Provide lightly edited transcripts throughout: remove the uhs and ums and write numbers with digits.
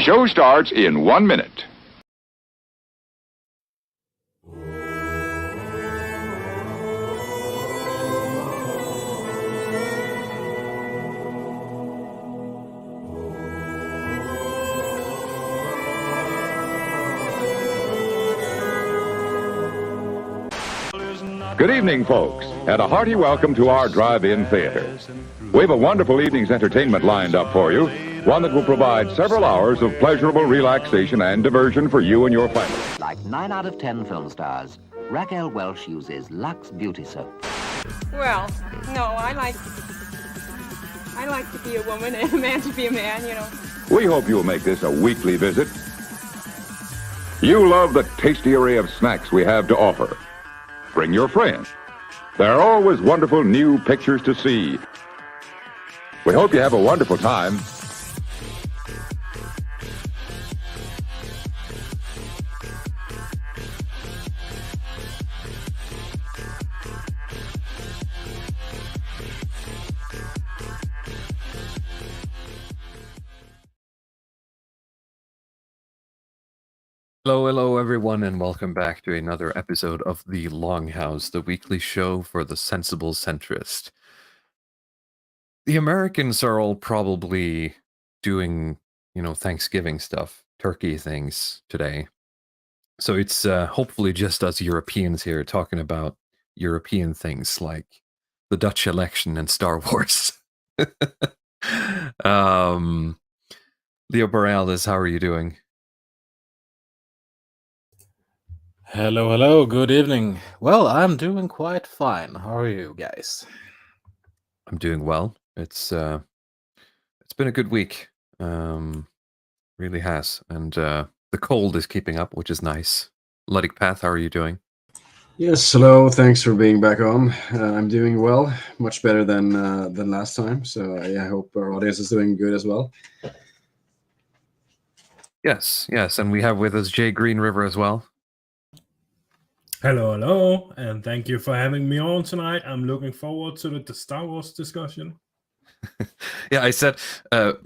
show starts in 1 minute. Good evening, folks, and a hearty welcome to our drive-in theater. We have a wonderful evening's entertainment lined up for you, one that will provide several hours of pleasurable relaxation and diversion for you and your family. Like 9 out of 10 film stars, Raquel Welch uses Lux Beauty Soap. Well, no, I like to be a woman and a man to be a man, you know. We hope you'll make this a weekly visit. You love the tasty array of snacks we have to offer. Bring your friends. There are always wonderful new pictures to see. We hope you have a wonderful time. Hello, everyone, and welcome back to another episode of the Longhouse, the weekly show for the sensible centrist. The Americans are all probably doing, Thanksgiving stuff, turkey things today. So it's hopefully just us Europeans here talking about European things like the Dutch election and Star Wars. Leo Borealis, how are you doing? Hello, good evening. Well, I'm doing quite fine. How are you guys? I'm doing well. It's been a good week. Really has. And the cold is keeping up, which is nice. Luddic Path, how are you doing? Yes, hello. Thanks for being back on. I'm doing well, much better than last time. So I hope our audience is doing good as well. Yes, and we have with us JGreenriver as well. Hello, and thank you for having me on tonight. I'm looking forward to the Star Wars discussion. Yeah, I said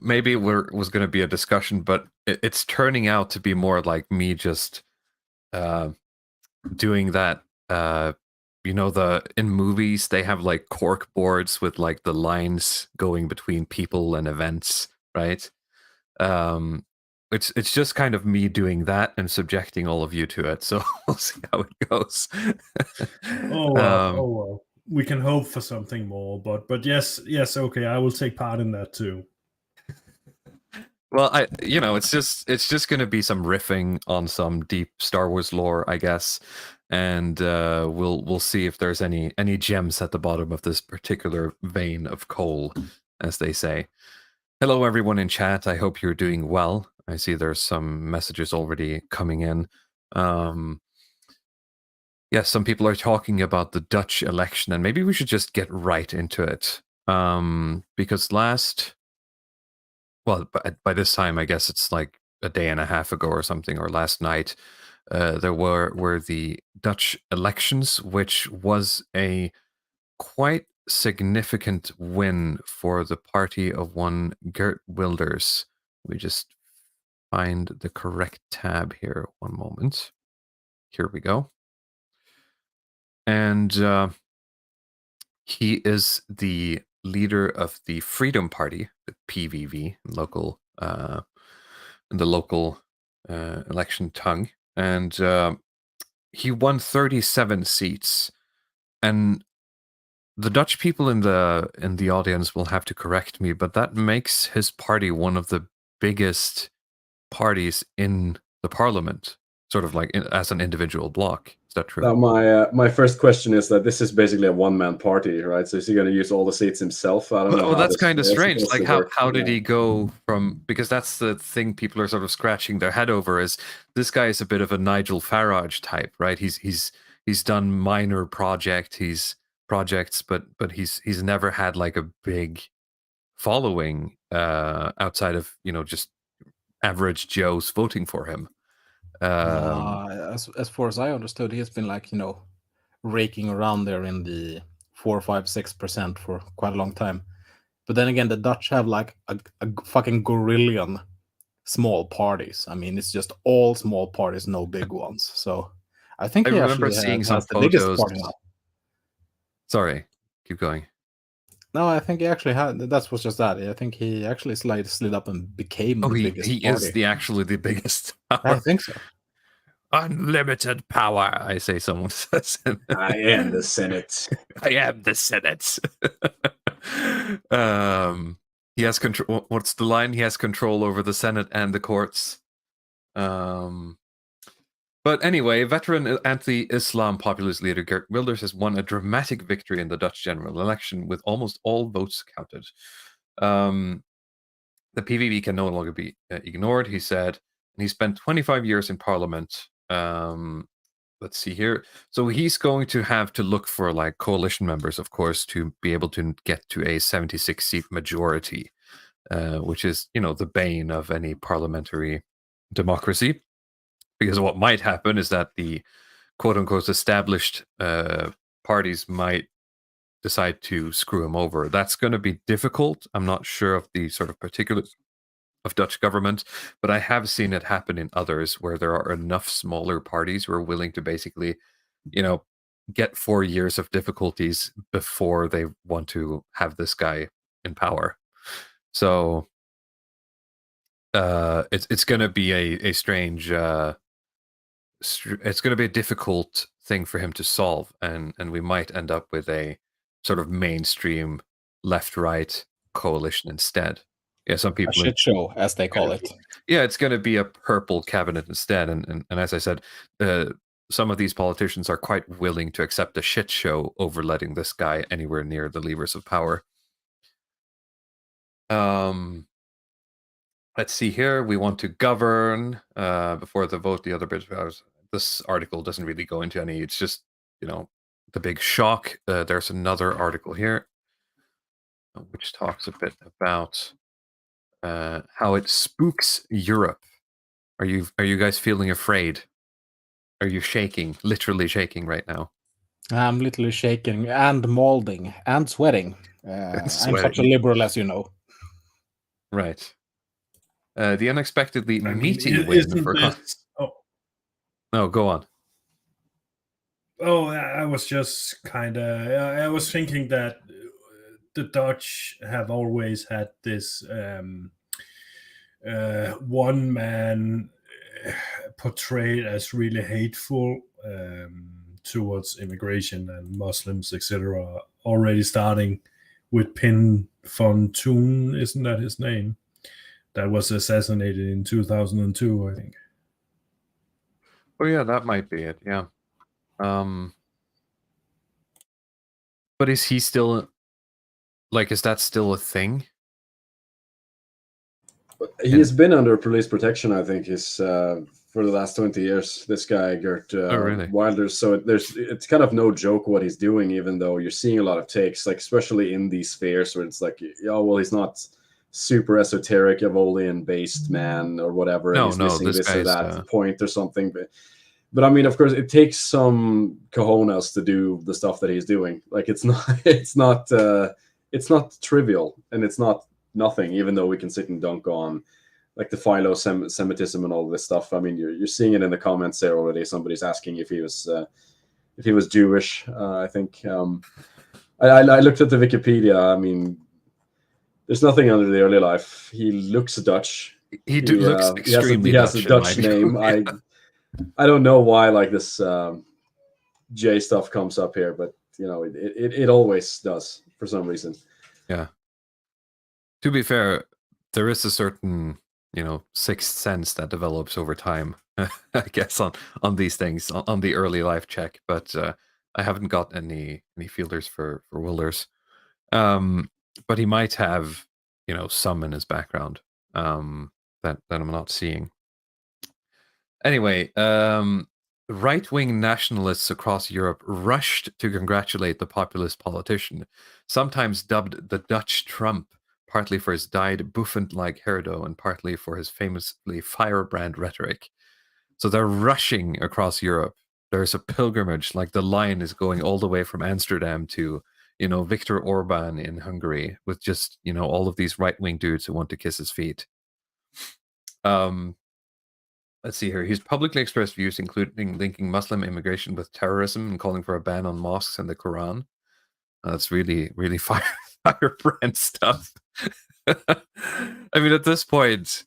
maybe was going to be a discussion, but it's turning out to be more like me just doing that. In movies they have like cork boards with like the lines going between people and events, right? It's just kind of me doing that and subjecting all of you to it. So we'll see how it goes. Well. We can hope for something more, but yes, okay, I will take part in that too. Well, it's just going to be some riffing on some deep Star Wars lore, I guess, and we'll see if there's any gems at the bottom of this particular vein of coal, as they say. Hello, everyone in chat. I hope you're doing well. I see there's some messages already coming in. Yes, some people are talking about the Dutch election, and maybe we should just get right into it. Because by this time, I guess it's like a day and a half ago or something, or last night, there were the Dutch elections, which was a quite significant win for the party of one Geert Wilders. We just find the correct tab here. One moment. Here we go. And he is the leader of the Freedom Party, the PVV, in the local election tongue, and he won 37 seats. And the Dutch people in the audience will have to correct me, but that makes his party one of the biggest parties in the parliament, sort of like as an individual bloc. Is that true? Now, my first question is that this is basically a one-man party, right? So is he going to use all the seats himself? I don't know. Well, that's kind of strange. Like, how did he go from? Because that's the thing people are sort of scratching their head over. Is this guy is a bit of a Nigel Farage type, right? He's done minor projects, but he's never had like a big following outside of just average Joes voting for him. As far as I understood, he has been like raking around there in the 4, 5, 6% for quite a long time. But then again, the Dutch have like a fucking gorillion small parties. I mean, it's just all small parties, no big ones. So I think I he remember actually seeing some has the biggest photos. party now. Sorry, keep going. No, I think he actually had. That was just that. I think he actually slid up and became the biggest he party. is actually the biggest. I think so. Unlimited power, I say. Someone says. I am the Senate. I am the Senate. He has control. What's the line? He has control over the Senate and the courts. But anyway, veteran anti-Islam populist leader Geert Wilders has won a dramatic victory in the Dutch general election with almost all votes counted. The PVV can no longer be ignored, he said. And he spent 25 years in parliament. Let's see here. So he's going to have to look for like coalition members, of course, to be able to get to a 76-seat majority, which is, the bane of any parliamentary democracy. Because what might happen is that the quote-unquote established parties might decide to screw him over. That's going to be difficult. I'm not sure of the sort of particulars of Dutch government, but I have seen it happen in others where there are enough smaller parties who are willing to basically, get 4 years of difficulties before they want to have this guy in power. So it's going to be a strange... it's going to be a difficult thing for him to solve, and we might end up with a sort of mainstream left-right coalition instead. Yeah, some people... A shit show, as they call it. Yeah, it's going to be a purple cabinet instead, and as I said, some of these politicians are quite willing to accept a shit show over letting this guy anywhere near the levers of power. Let's see here. We want to govern before the vote. The other bit of this article doesn't really go into any. It's just, the big shock. There's another article here which talks a bit about how it spooks Europe. Are you guys feeling afraid? Are you shaking? Literally shaking right now? I'm literally shaking and molding and sweating. I'm such a liberal, as you know. Right. The unexpectedly meaty win for... No, go on. Oh, I was just I was thinking that the Dutch have always had this one man portrayed as really hateful towards immigration and Muslims, etc. Already starting with Pin von Thun, isn't that his name? That was assassinated in 2002, I think. Oh yeah, that might be it. Yeah. But is he still is that still a thing? He's been under police protection, I think, for the last 20 years. This guy, Geert really? Wilders. So it's kind of no joke what he's doing, even though you're seeing a lot of takes, like especially in these spheres where it's like, well, he's not super esoteric Evolian based man or whatever. No, he's missing this or that point or something. But I mean, of course, it takes some cojones to do the stuff that he's doing. Like it's not trivial, and it's not nothing. Even though we can sit and dunk on like the philo-Semitism and all this stuff. I mean, you're seeing it in the comments there already. Somebody's asking if he was Jewish. I think I looked at the Wikipedia. I mean, there's nothing under the early life. He looks Dutch. He looks extremely Dutch. He has a Dutch name. I don't know why like this J stuff comes up here, but it always does for some reason. Yeah. To be fair, there is a certain sixth sense that develops over time, I guess, on these things, on the early life check. But I haven't got any feelers for Wilders. But he might have, some in his background that I'm not seeing. Anyway, right-wing nationalists across Europe rushed to congratulate the populist politician, sometimes dubbed the Dutch Trump, partly for his dyed bouffant-like hairdo and partly for his famously firebrand rhetoric. So they're rushing across Europe. There's a pilgrimage, like the line is going all the way from Amsterdam to Viktor Orban in Hungary, with just all of these right-wing dudes who want to kiss his feet. Let's see here. He's publicly expressed views including linking Muslim immigration with terrorism and calling for a ban on mosques and the Quran. That's really, really firebrand stuff. I mean, at this point,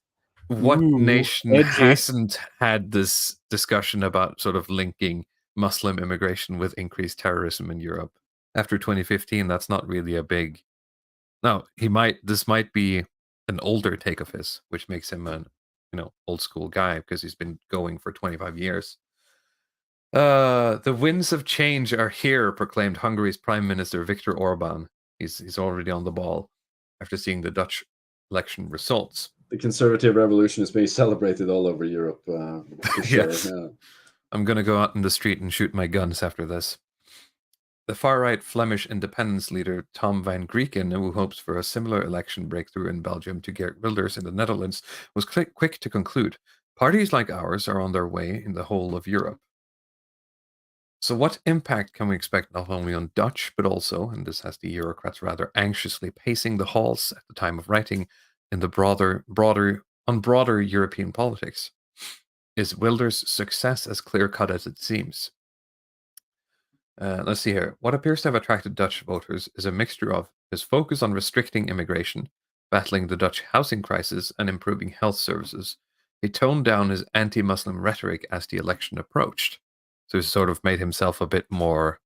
what nation hasn't had this discussion about sort of linking Muslim immigration with increased terrorism in Europe? After 2015, that's not really a big... No, this might be an older take of his, which makes him an old school guy because he's been going for 25 years. The winds of change are here, proclaimed Hungary's Prime Minister Viktor Orban. He's already on the ball after seeing the Dutch election results. The conservative revolution is being celebrated all over Europe. For sure. Yes. Yeah. I'm going to go out in the street and shoot my guns after this. The far-right Flemish independence leader Tom van Grieken, who hopes for a similar election breakthrough in Belgium to Geert Wilders in the Netherlands, was quick to conclude, parties like ours are on their way in the whole of Europe. So what impact can we expect not only on Dutch, but also, and this has the Eurocrats rather anxiously pacing the halls at the time of writing, in the broader European politics? Is Wilders' success as clear-cut as it seems? Let's see here. What appears to have attracted Dutch voters is a mixture of his focus on restricting immigration, battling the Dutch housing crisis, and improving health services. He toned down his anti-Muslim rhetoric as the election approached. So he sort of made himself a bit more,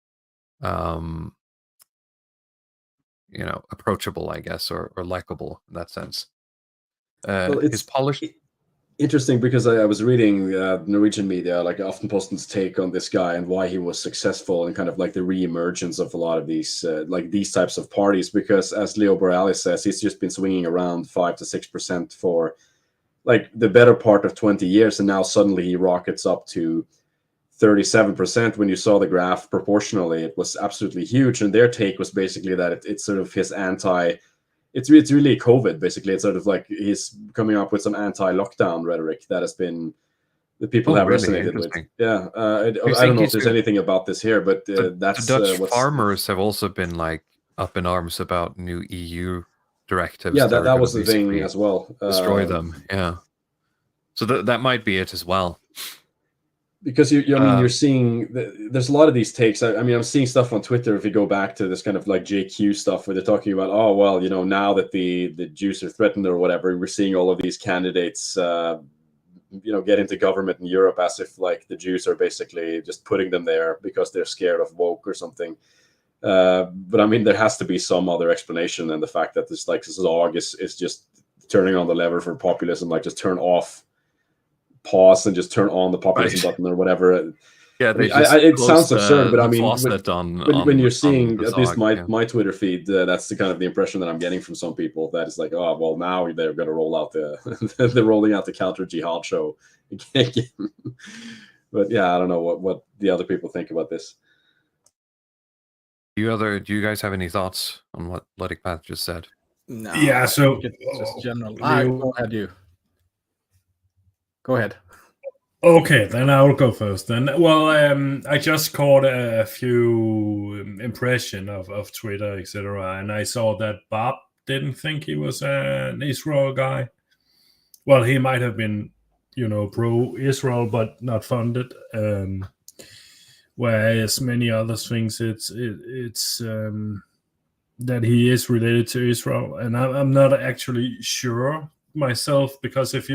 approachable, I guess, or likable in that sense. Well, his polished... Interesting, because I was reading Norwegian media, like Aftenposten's take on this guy and why he was successful and kind of like the re-emergence of a lot of these these types of parties, because as Leo Borealis says, he's just been swinging around 5 to 6% for like the better part of 20 years, and now suddenly he rockets up to 37%. When you saw the graph proportionally, it was absolutely huge, and their take was basically that it's sort of his it's really COVID, basically. It's sort of like he's coming up with some anti-lockdown rhetoric that has been the people have resonated with. Yeah, I don't know if there's anything about this here, but that's the Dutch farmers have also been like up in arms about new EU directives. Yeah, that was the thing as well. Destroy them. Yeah, so that might be it as well. Because you're seeing there's a lot of these takes. I mean, I'm seeing stuff on Twitter. If you go back to this kind of like JQ stuff, where they're talking about, oh well, now that the Jews are threatened or whatever, we're seeing all of these candidates, get into government in Europe as if like the Jews are basically just putting them there because they're scared of woke or something. But I mean, there has to be some other explanation than the fact that this Zog is just turning on the lever for populism, like just turn off. Pause and just turn on the populism button or whatever. Yeah, it sounds absurd, but I mean, when you're seeing at least my Twitter feed, that's the kind of the impression that I'm getting from some people. That is like, oh well, now they're going to roll out they're rolling out the counter jihad show again. But yeah, I don't know what the other people think about this. Do you guys have any thoughts on what Ludwig Path just said? No. Yeah. So it's just general. Go ahead, you. Go ahead. Okay, then I'll go first. Then, well, I just caught a few impression of Twitter, etc., and I saw that Bob didn't think he was an Israel guy. Well, he might have been, pro-Israel, but not funded. Whereas many others thinks it's that he is related to Israel, and I'm not actually sure myself, because if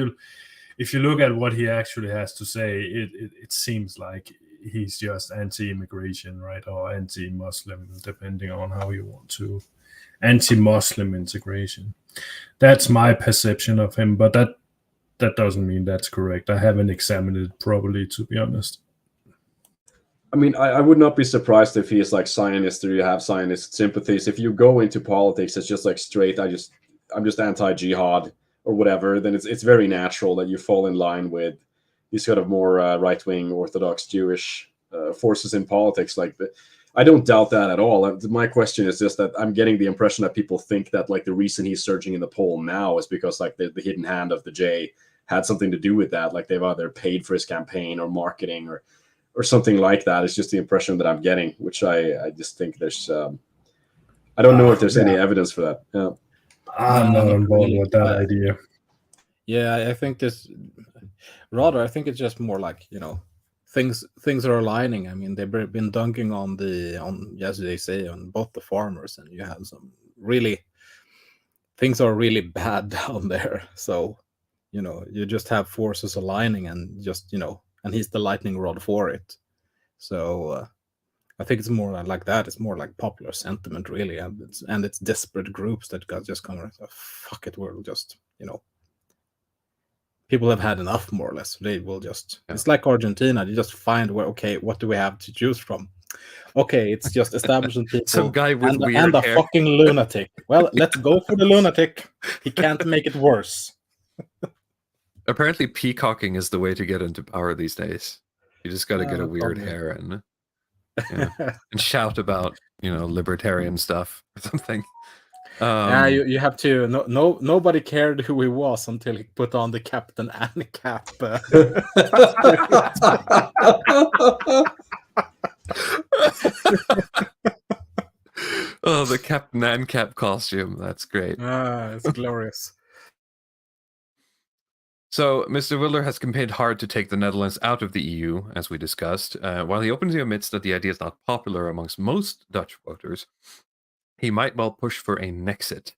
you look at what he actually has to say, it seems like he's just anti-immigration, right? Or anti-Muslim, depending on how you want to. Anti-Muslim integration. That's my perception of him, but that doesn't mean that's correct. I haven't examined it properly, to be honest. I mean, I would not be surprised if he is like Zionist or you have Zionist sympathies. If you go into politics, it's just like straight, I'm just anti-jihad or whatever, then it's very natural that you fall in line with these kind of more right-wing Orthodox Jewish forces in politics. Like, I don't doubt that at all. My question is just that I'm getting the impression that people think that like the reason he's surging in the poll now is because like the hidden hand of the J had something to do with that. Like they've either paid for his campaign or marketing or something like that. It's just the impression that I'm getting, which I just think there's I don't know if there's any evidence for that. Yeah. I'm not on board with that idea. Yeah, I think this. Rather, I think it's just more like things are aligning. I mean, they've been dunking on as they say, on both the farmers, and you have some really things are really bad down there. So, you just have forces aligning, and and he's the lightning rod for it. So I think it's more like that. It's more like popular sentiment, really, and it's desperate groups that got just kind of fuck it. We'll just people have had enough, more or less. They will just. Yeah. It's like Argentina. You just find okay, what do we have to choose from? Okay, it's just establishment people. Some guy with weird and a hair. fucking lunatic. Well, let's go for the lunatic. He can't make it worse. Apparently, peacocking is the way to get into power these days. You just got to get a weird hair and shout about libertarian stuff or something. Yeah, you have to. Nobody cared who he was until he put on the Captain Anne cap. Oh, the Captain Anne cap costume. That's great. It's glorious. So, Mr. Wilders has campaigned hard to take the Netherlands out of the EU, as we discussed. While he openly admits that the idea is not popular amongst most Dutch voters, he might well push for a Nexit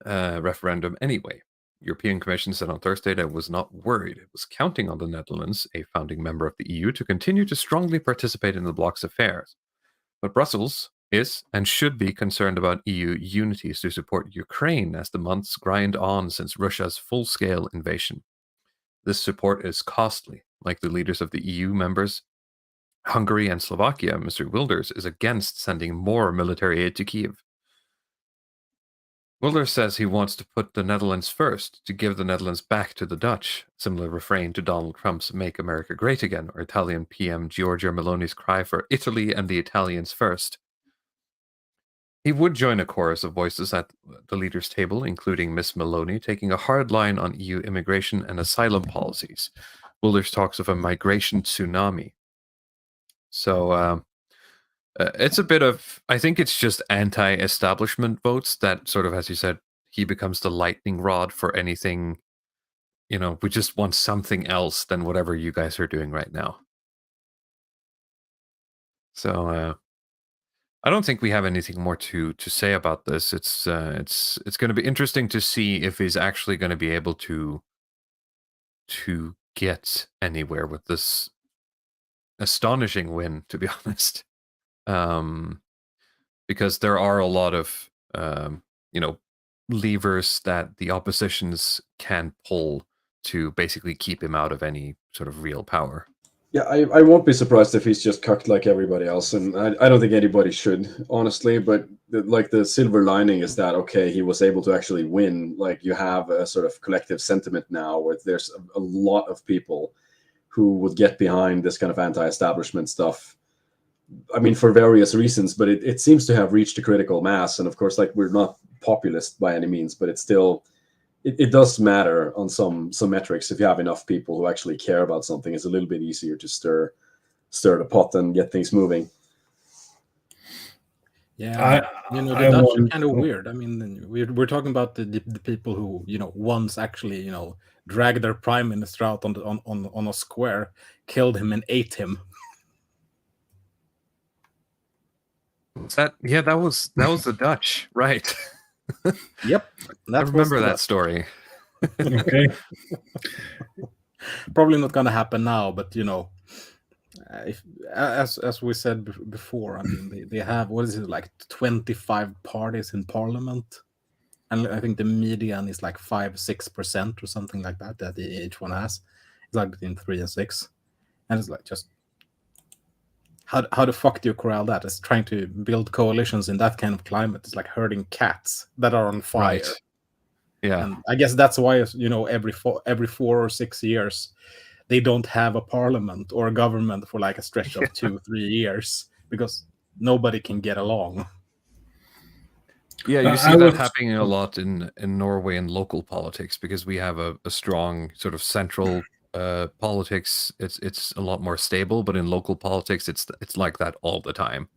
referendum anyway. European Commission said on Thursday that it was not worried. It was counting on the Netherlands, a founding member of the EU, to continue to strongly participate in the bloc's affairs. But Brussels is and should be concerned about EU unity to support Ukraine as the months grind on since Russia's full-scale invasion. This support is costly. Like the leaders of the EU members, Hungary and Slovakia, Mr. Wilders is against sending more military aid to Kyiv. Wilders says he wants to put the Netherlands first, to give the Netherlands back to the Dutch, similar refrain to Donald Trump's Make America Great Again, or Italian PM Giorgia Meloni's cry for Italy and the Italians first. He would join a chorus of voices at the leaders' table, including Miss Meloni, taking a hard line on EU immigration and asylum policies. Wilders talks of a migration tsunami. So it's a bit of, I think it's just anti-establishment votes that sort of, as you said, he becomes the lightning rod for anything, we just want something else than whatever you guys are doing right now. So I don't think we have anything more to say about this. It's going to be interesting to see if he's actually going to be able to get anywhere with this astonishing win, to be honest. Because there are a lot of levers that the oppositions can pull to basically keep him out of any sort of real power. Yeah, I won't be surprised if he's just cucked like everybody else, and I don't think anybody should, honestly. But the silver lining is that, okay, he was able to actually win. Like, you have a sort of collective sentiment now where there's a lot of people who would get behind this kind of anti-establishment stuff. I mean, for various reasons, but it seems to have reached a critical mass. And of course, like, we're not populist by any means, but it's still, it does matter on some metrics. If you have enough people who actually care about something, it's a little bit easier to stir the pot and get things moving. Yeah, the Dutch are kind of weird. I mean, we're talking about the people who once actually dragged their prime minister out on a square, killed him, and ate him. That was the Dutch, right? Yep, I remember that story. Okay. Probably not going to happen now, but if, as we said before, I mean, they have, what is it, like 25 parties in parliament, and I think the median is like 5-6% or something like that each one has. It's like between 3 and 6, and it's like, just how the fuck do you corral that? It's trying to build coalitions in that kind of climate. It's like herding cats that are on fire. Right. Yeah, and I guess that's why every 4 or 6 years they don't have a parliament or a government for like a stretch of 2-3 years, because nobody can get along. Yeah, you see that happening a lot in Norway in local politics, because we have a strong sort of central politics. It's a lot more stable, but in local politics it's like that all the time,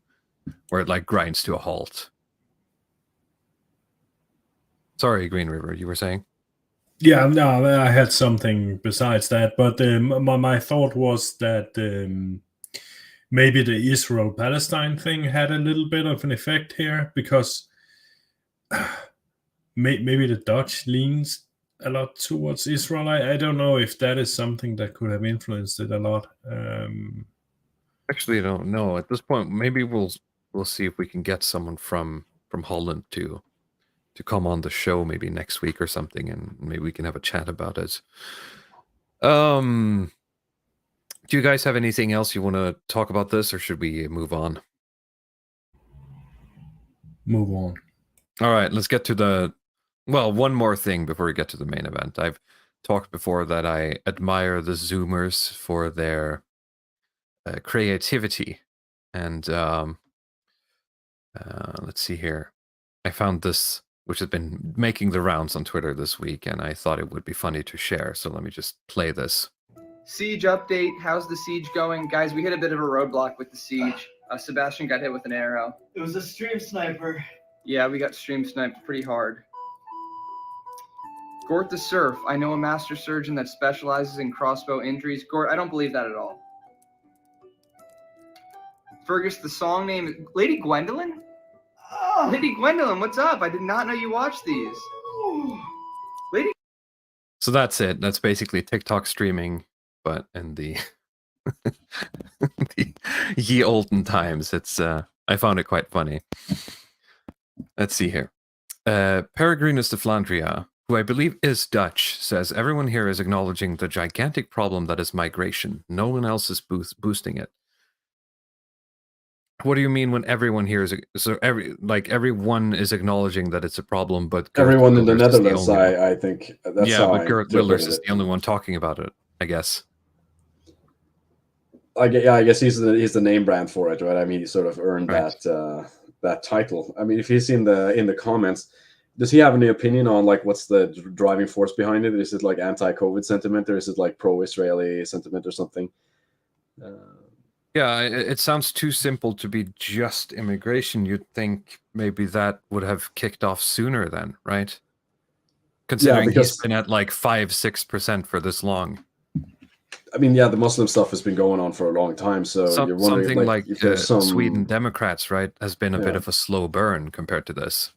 where it like grinds to a halt. Sorry, GreenriVer, you were saying? Yeah, no, I had something besides that, but my thought was that maybe the Israel-Palestine thing had a little bit of an effect here, because maybe the Dutch leans a lot towards Israel. I don't know if that is something that could have influenced it a lot. Actually, I don't know. At this point, maybe we'll see if we can get someone from Holland to come on the show maybe next week or something, and maybe we can have a chat about it. Do you guys have anything else you want to talk about this, or should we move on? Move on. All right, let's get to one more thing before we get to the main event. I've talked before that I admire the Zoomers for their creativity, and let's see here. I found this, which has been making the rounds on Twitter this week, and I thought it would be funny to share. So let me just play this. Siege update. How's the siege going? Guys, we hit a bit of a roadblock with the siege. Sebastian got hit with an arrow. It was a stream sniper. Yeah, we got stream sniped pretty hard. Gort the Surf. I know a master surgeon that specializes in crossbow injuries. Gort, I don't believe that at all. Fergus, the song name... Lady Gwendolyn? Oh. Lady Gwendolyn, what's up? I did not know you watched these. Lady... So that's it. That's basically TikTok streaming, but in the, the ye olden times. It's I found it quite funny. Let's see here. Peregrinus de Flandria, who I believe is Dutch, says everyone here is acknowledging the gigantic problem that is migration. No one else is boosting it. What do you mean when everyone here is everyone is acknowledging that it's a problem, but everyone in the Netherlands, I think that's but Gert Wilders is the only one talking about it, I guess. I guess he's the name brand for it, right? I mean, he sort of earned that title. I mean, if he's in the comments, does he have any opinion on like what's the driving force behind it? Is it like anti-COVID sentiment, or is it like pro-Israeli sentiment or something? Yeah, it sounds too simple to be just immigration. You'd think maybe that would have kicked off sooner then, right? Considering he's been at like 5-6% for this long. I mean, yeah, the Muslim stuff has been going on for a long time. So you're wondering, something like Sweden Democrats, right, has been a bit of a slow burn compared to this.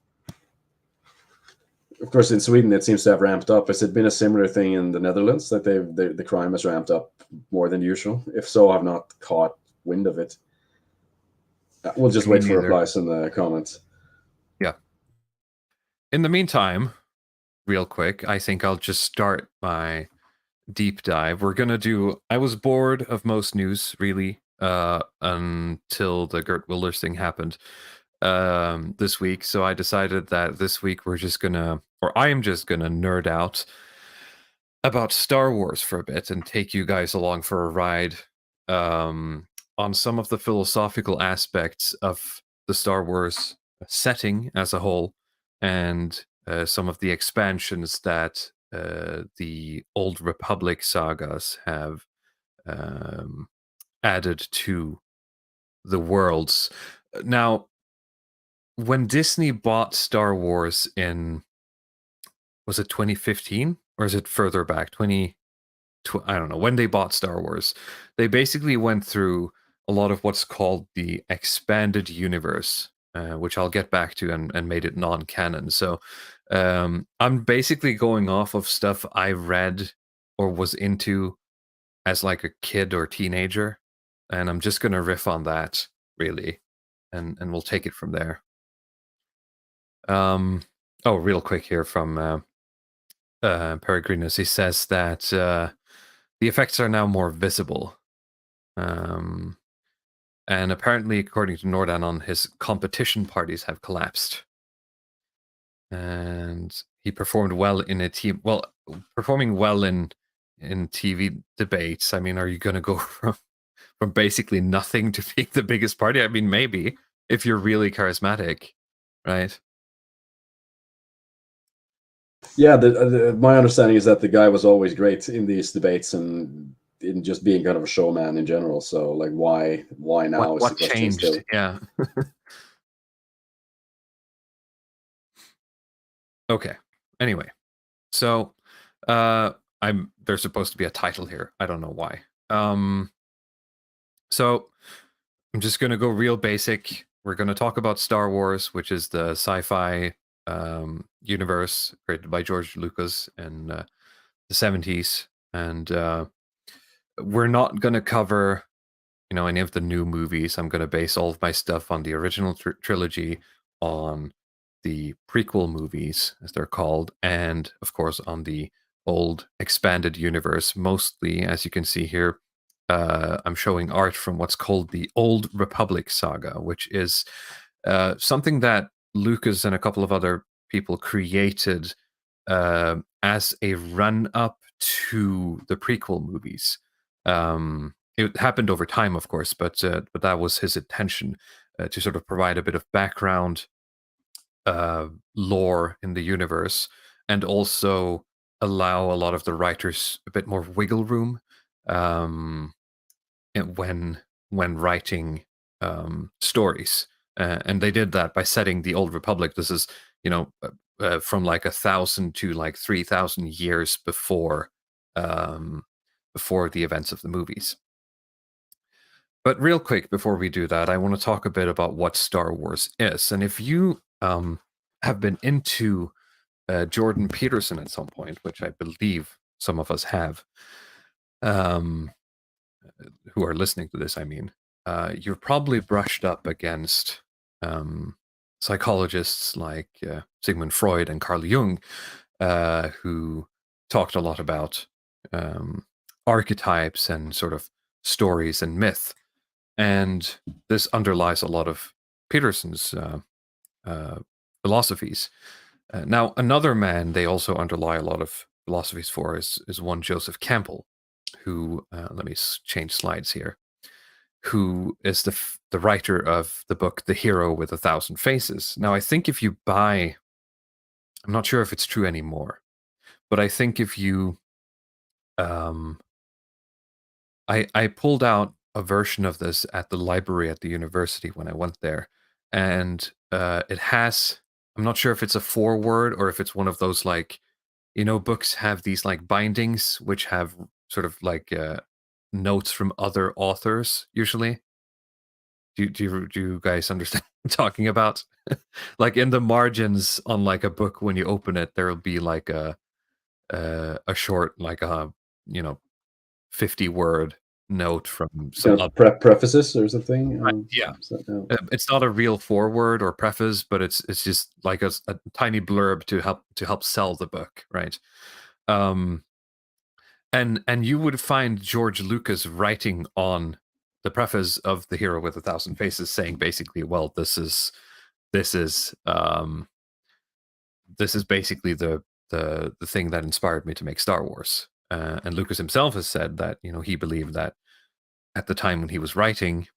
Of course, in Sweden, it seems to have ramped up. Has it been a similar thing in the Netherlands, that the crime has ramped up more than usual? If so, I've not caught wind of it. We'll just wait for replies in the comments. Yeah. In the meantime, real quick, I think I'll just start my deep dive. We're gonna do. I was bored of most news really until the Gert Wilders thing happened this week. So I decided that this week I am just gonna nerd out about Star Wars for a bit and take you guys along for a ride on some of the philosophical aspects of the Star Wars setting as a whole, and some of the expansions that the Old Republic sagas have added to the worlds. Now, when Disney bought Star Wars was it 2015 or is it further back? I don't know. When they bought Star Wars, they basically went through a lot of what's called the expanded universe, which I'll get back to, and made it non-canon. So I'm basically going off of stuff I read or was into as like a kid or teenager, and I'm just going to riff on that, really, and we'll take it from there. Real quick here from Peregrinus. He says that the effects are now more visible. And apparently, according to Nordanon, his competition parties have collapsed. And he performed well in a team. Well, performing well in TV debates. I mean, are you going to go from basically nothing to being the biggest party? I mean, maybe if you're really charismatic, right? Yeah, my understanding is that the guy was always great in these debates and in just being kind of a showman in general. So, like, why now? What changed? Still. Yeah. Okay. Anyway, so There's supposed to be a title here. I don't know why. So I'm just gonna go real basic. We're gonna talk about Star Wars, which is the sci-fi universe created by George Lucas in the 70s, and we're not gonna cover, any of the new movies. I'm gonna base all of my stuff on the original trilogy, on the prequel movies, as they're called, and of course on the old expanded universe. Mostly, as you can see here, I'm showing art from what's called the Old Republic saga, which is something that Lucas and a couple of other people created as a run-up to the prequel movies. It happened over time, of course, but that was his intention, to sort of provide a bit of background lore in the universe, and also allow a lot of the writers a bit more wiggle room when writing stories. And they did that by setting the Old Republic. This is, from like 1,000 to like 3,000 years before the events of the movies. But real quick, before we do that, I want to talk a bit about what Star Wars is. And if you have been into Jordan Peterson at some point, which I believe some of us have, who are listening to this, I mean, you're probably brushed up against psychologists like Sigmund Freud and Carl Jung, who talked a lot about archetypes and sort of stories and myth. And this underlies a lot of Peterson's philosophies. Now, another man they also underlie a lot of philosophies for is one Joseph Campbell, who, let me change slides here, who is the writer of the book The Hero with a Thousand Faces. Now, I think if you buy, I'm not sure if it's true anymore, but I think if you, I pulled out a version of this at the library at the university when I went there, and it has, I'm not sure if it's a foreword or if it's one of those, like, books have these like bindings which have sort of like notes from other authors usually. Do you guys understand what I'm talking about? Like in the margins on like a book, when you open it, there'll be like a short, like a 50-word note from some prefaces or something. Yeah, it's not a real foreword or preface, but it's just like a tiny blurb to help sell the book, right? And you would find George Lucas writing on the preface of The Hero with a Thousand Faces, saying basically, well, this is basically the thing that inspired me to make Star Wars. And Lucas himself has said that he believed that at the time when he was writing,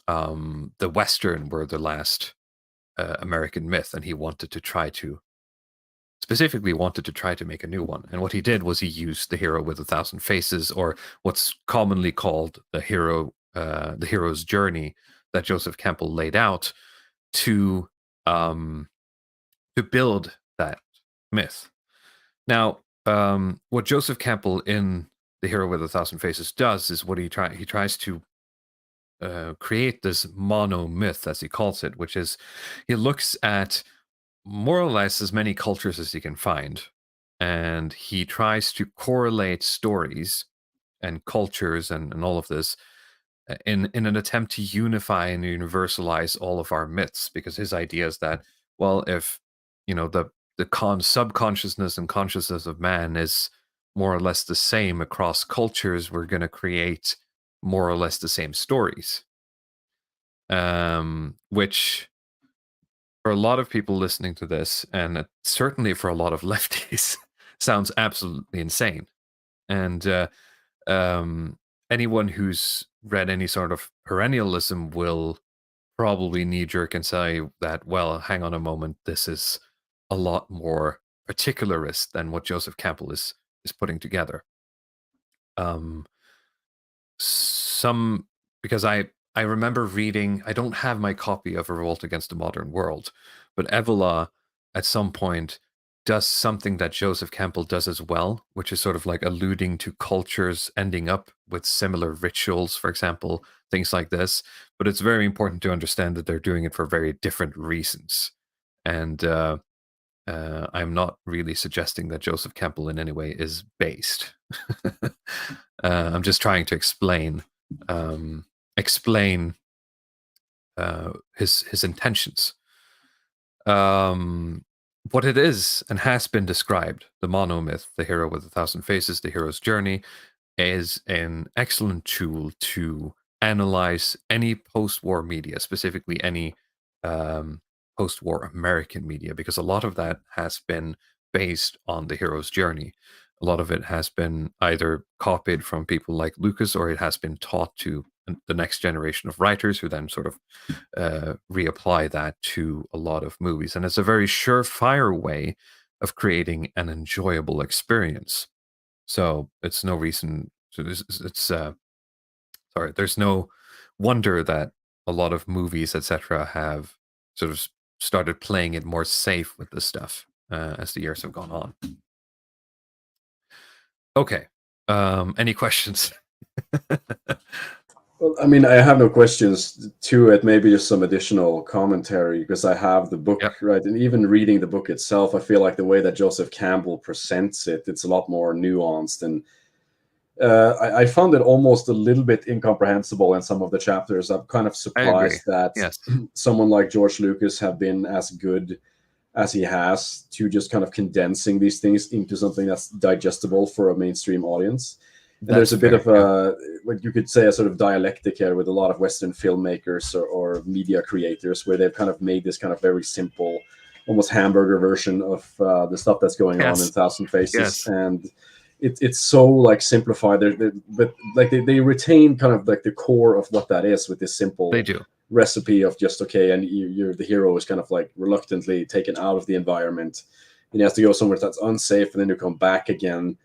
the Western were the last American myth, and he specifically wanted to try to make a new one. And what he did was he used The Hero with a Thousand Faces, or what's commonly called the hero's journey that Joseph Campbell laid out to build that myth. Now, what Joseph Campbell in The Hero with a Thousand Faces does is he tries to create this mono myth, as he calls it, which is he looks at more or less as many cultures as he can find, and he tries to correlate stories and cultures and all of this in an attempt to unify and universalize all of our myths, because his idea is that, well, if the subconsciousness and consciousness of man is more or less the same across cultures, we're going to create more or less the same stories, which for a lot of people listening to this, and certainly for a lot of lefties, sounds absolutely insane. And anyone who's read any sort of perennialism will probably knee-jerk and say that, well, hang on a moment, this is a lot more particularist than what Joseph Campbell is putting together. Because I remember reading, I don't have my copy of A Revolt Against the Modern World, but Evola at some point does something that Joseph Campbell does as well, which is sort of like alluding to cultures ending up with similar rituals, for example, things like this. But it's very important to understand that they're doing it for very different reasons. And I'm not really suggesting that Joseph Campbell in any way is based. I'm just trying to explain his intentions. What it is and has been described, the monomyth, the hero with 1,000 faces, the hero's journey, is an excellent tool to analyze any post-war media, specifically any post-war American media, because a lot of that has been based on the hero's journey. A lot of it has been either copied from people like Lucas, or it has been taught to the next generation of writers, who then sort of reapply that to a lot of movies. And it's a very surefire way of creating an enjoyable experience. So it's no reason to there's no wonder that a lot of movies, etc., have sort of started playing it more safe with this stuff as the years have gone on. Okay. Any questions? Well, I mean, I have no questions to it. Maybe just some additional commentary, because I have the book, right? And even reading the book itself, I feel like the way that Joseph Campbell presents it, it's a lot more nuanced. And I found it almost a little bit incomprehensible in some of the chapters. I'm kind of surprised that someone like George Lucas have been as good as he has to just kind of condensing these things into something that's digestible for a mainstream audience. And there's a bit of what you could say, a sort of dialectic here with a lot of Western filmmakers or media creators, where they've kind of made this kind of very simple, almost hamburger version of the stuff that's going on in Thousand Faces. And it's so like simplified, but like they retain kind of like the core of what that is with this simple recipe of just, okay, and you're the hero is kind of like reluctantly taken out of the environment, and he has to go somewhere that's unsafe, and then you come back again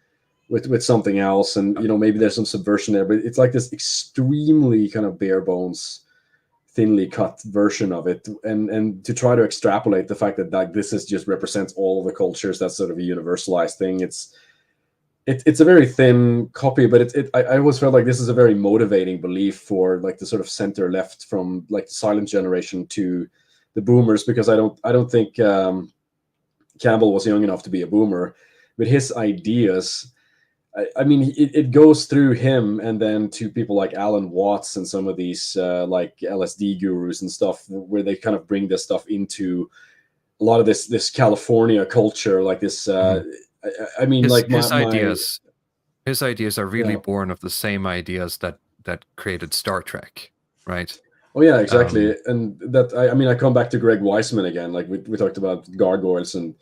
with something else, and maybe there's some subversion there, but it's like this extremely kind of bare bones, thinly cut version of it, and to try to extrapolate the fact that like this is just represents all the cultures, that's sort of a universalized thing. It's a very thin copy, but I always felt like this is a very motivating belief for like the sort of center left, from like the silent generation to the boomers, because I don't think Campbell was young enough to be a boomer, but his ideas, I mean, it goes through him and then to people like Alan Watts and some of these like LSD gurus and stuff, where they kind of bring this stuff into a lot of this California culture, like this. I mean, his ideas are really born of the same ideas that created Star Trek, right? Oh yeah, exactly. And that I mean, I come back to Greg Weisman again. Like we talked about gargoyles and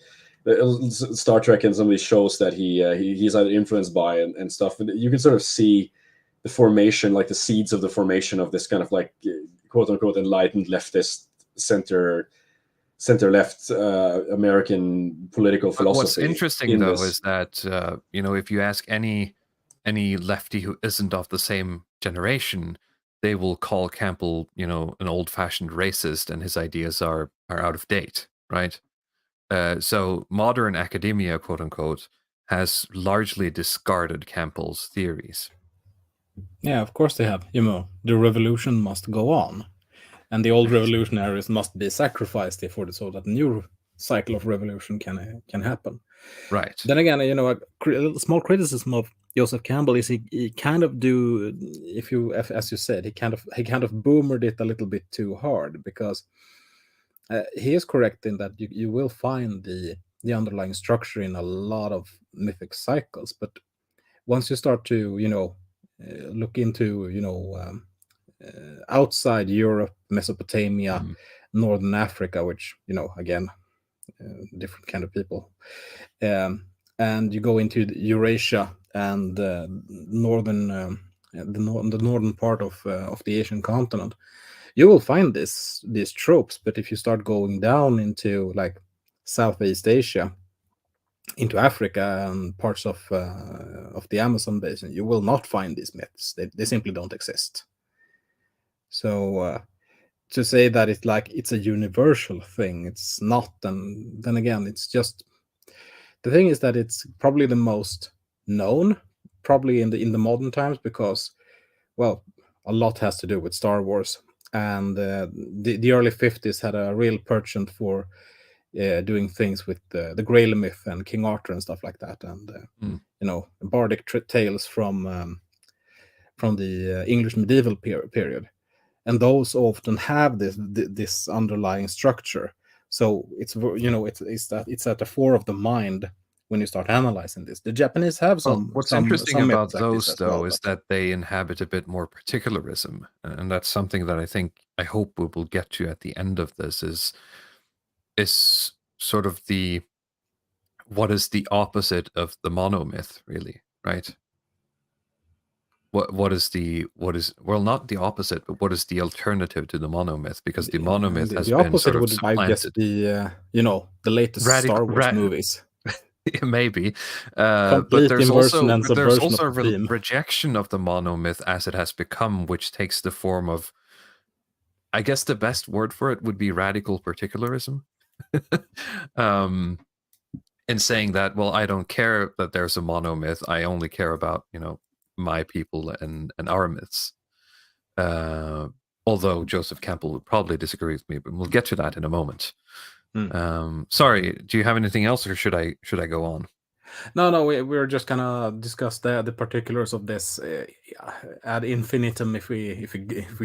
Star Trek and some of these shows that he's either influenced by and stuff. And you can sort of see the formation, like the seeds of the formation of this kind of like quote unquote enlightened leftist center left American political philosophy. What's interesting though is that if you ask any lefty who isn't of the same generation, they will call Campbell an old-fashioned racist, and his ideas are out of date, right? So modern academia, quote unquote, has largely discarded Campbell's theories. Yeah, of course they have. The revolution must go on, and the old revolutionaries must be sacrificed so that the new cycle of revolution can happen. Right. Then again, a small criticism of Joseph Campbell is he kind of do, as you said, he kind of boomered it a little bit too hard, because he is correct in that you will find the underlying structure in a lot of mythic cycles, but once you start to look into outside Europe, Mesopotamia, Northern Africa, which again different kind of people, and you go into Eurasia and the northern part of the Asian continent, you will find these tropes. But if you start going down into like Southeast Asia, into Africa and parts of the Amazon basin, you will not find these myths. They simply don't exist. So to say that it's a universal thing, it's not. And then again, it's just The thing is that it's probably the most known, probably in the modern times, because, well, a lot has to do with Star Wars, and the early 50s had a real penchant for doing things with the Grail myth and King Arthur and stuff like that, and bardic tales from the English medieval period, and those often have this underlying structure. So it's at the fore of the mind when you start analyzing this. The Japanese have some. What's some interesting myths about like this those, as though, well, is but that they inhabit a bit more particularism, and that's something that I hope we will get to at the end of this. Is sort of what is the opposite of the monomyth, really, right? What is well, not the opposite, but what is the alternative to the monomyth? Because the monomyth has the been opposite sort of would, I guess, supplanted. be the latest Star Wars movies. Maybe, but Complete there's inversion also and subversion of a the theme. rejection of the monomyth as it has become, which takes the form of, I guess the best word for it would be radical particularism. In saying that, well, I don't care that there's a monomyth. I only care about my people and our myths. Although Joseph Campbell would probably disagree with me, but we'll get to that in a moment. Sorry, do you have anything else, or should I go on? No, we're just gonna discuss the particulars of this ad infinitum if we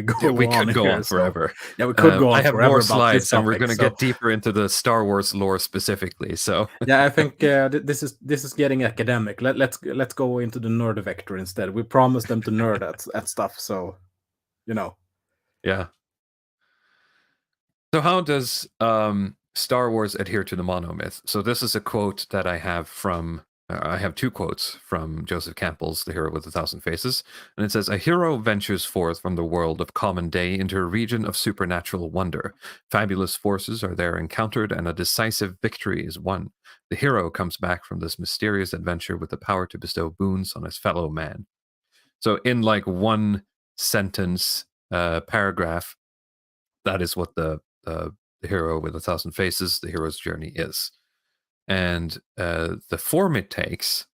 go Yeah, we on could go here, on forever. So, yeah, we could go on I have forever more about slides, this and we're topic, going to get deeper into the Star Wars lore specifically. So yeah, I think this is getting academic. Let's go into the nerd vector instead. We promised them to nerd at stuff, so yeah. So how does Star Wars adhere to the monomyth? So this is a quote that I have from. I have two quotes from Joseph Campbell's The Hero with a Thousand Faces, and it says, "A hero ventures forth from the world of common day into a region of supernatural wonder. Fabulous forces are there encountered, and a decisive victory is won. The hero comes back from this mysterious adventure with the power to bestow boons on his fellow man." So in like one sentence, paragraph, that is what the Hero with a Thousand Faces, the hero's journey is. And the form it takes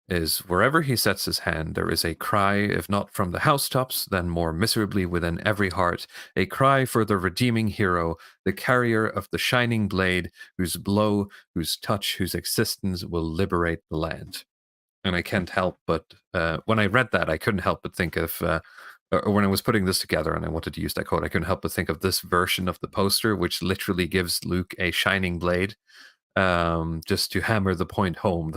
is, wherever he sets his hand, there is a cry, if not from the housetops, then more miserably within every heart, a cry for the redeeming hero, the carrier of the shining blade, whose blow, whose touch, whose existence will liberate the land. And I can't help but, when I read that, I couldn't help but think of, or when I was putting this together and I wanted to use that quote, I couldn't help but think of this version of the poster, which literally gives Luke a shining blade. Just to hammer the point home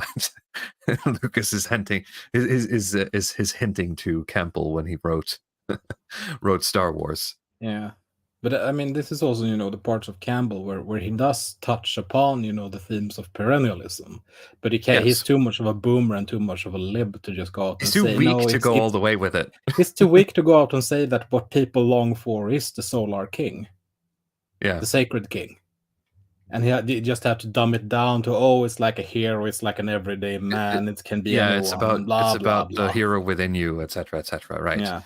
that Lucas is hinting is hinting to Campbell when he wrote Star Wars. Yeah, but I mean, this is also the parts of Campbell where he does touch upon the themes of perennialism, but he can't. Yes. He's too much of a boomer and too much of a lib to just go out. He's and too say, weak no, to go all the way with it. He's too weak to go out and say that what people long for is the Solar King, the Sacred King. And he just have to dumb it down to, it's like a hero, it's like an everyday man, it can be anyone. It's about blah, blah, blah. the hero within you, etc., right? Yeah.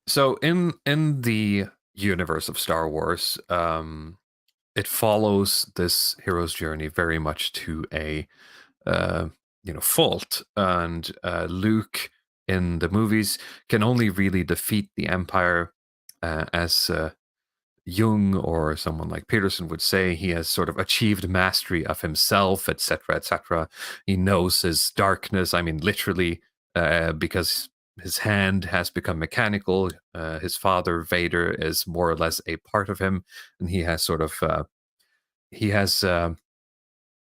So in the universe of Star Wars, it follows this hero's journey very much to a fault, and Luke in the movies can only really defeat the Empire as Jung or someone like Peterson would say. He has sort of achieved mastery of himself, etc., etc. He knows his darkness. I mean, literally, because his hand has become mechanical. His father, Vader, is more or less a part of him, and he has sort of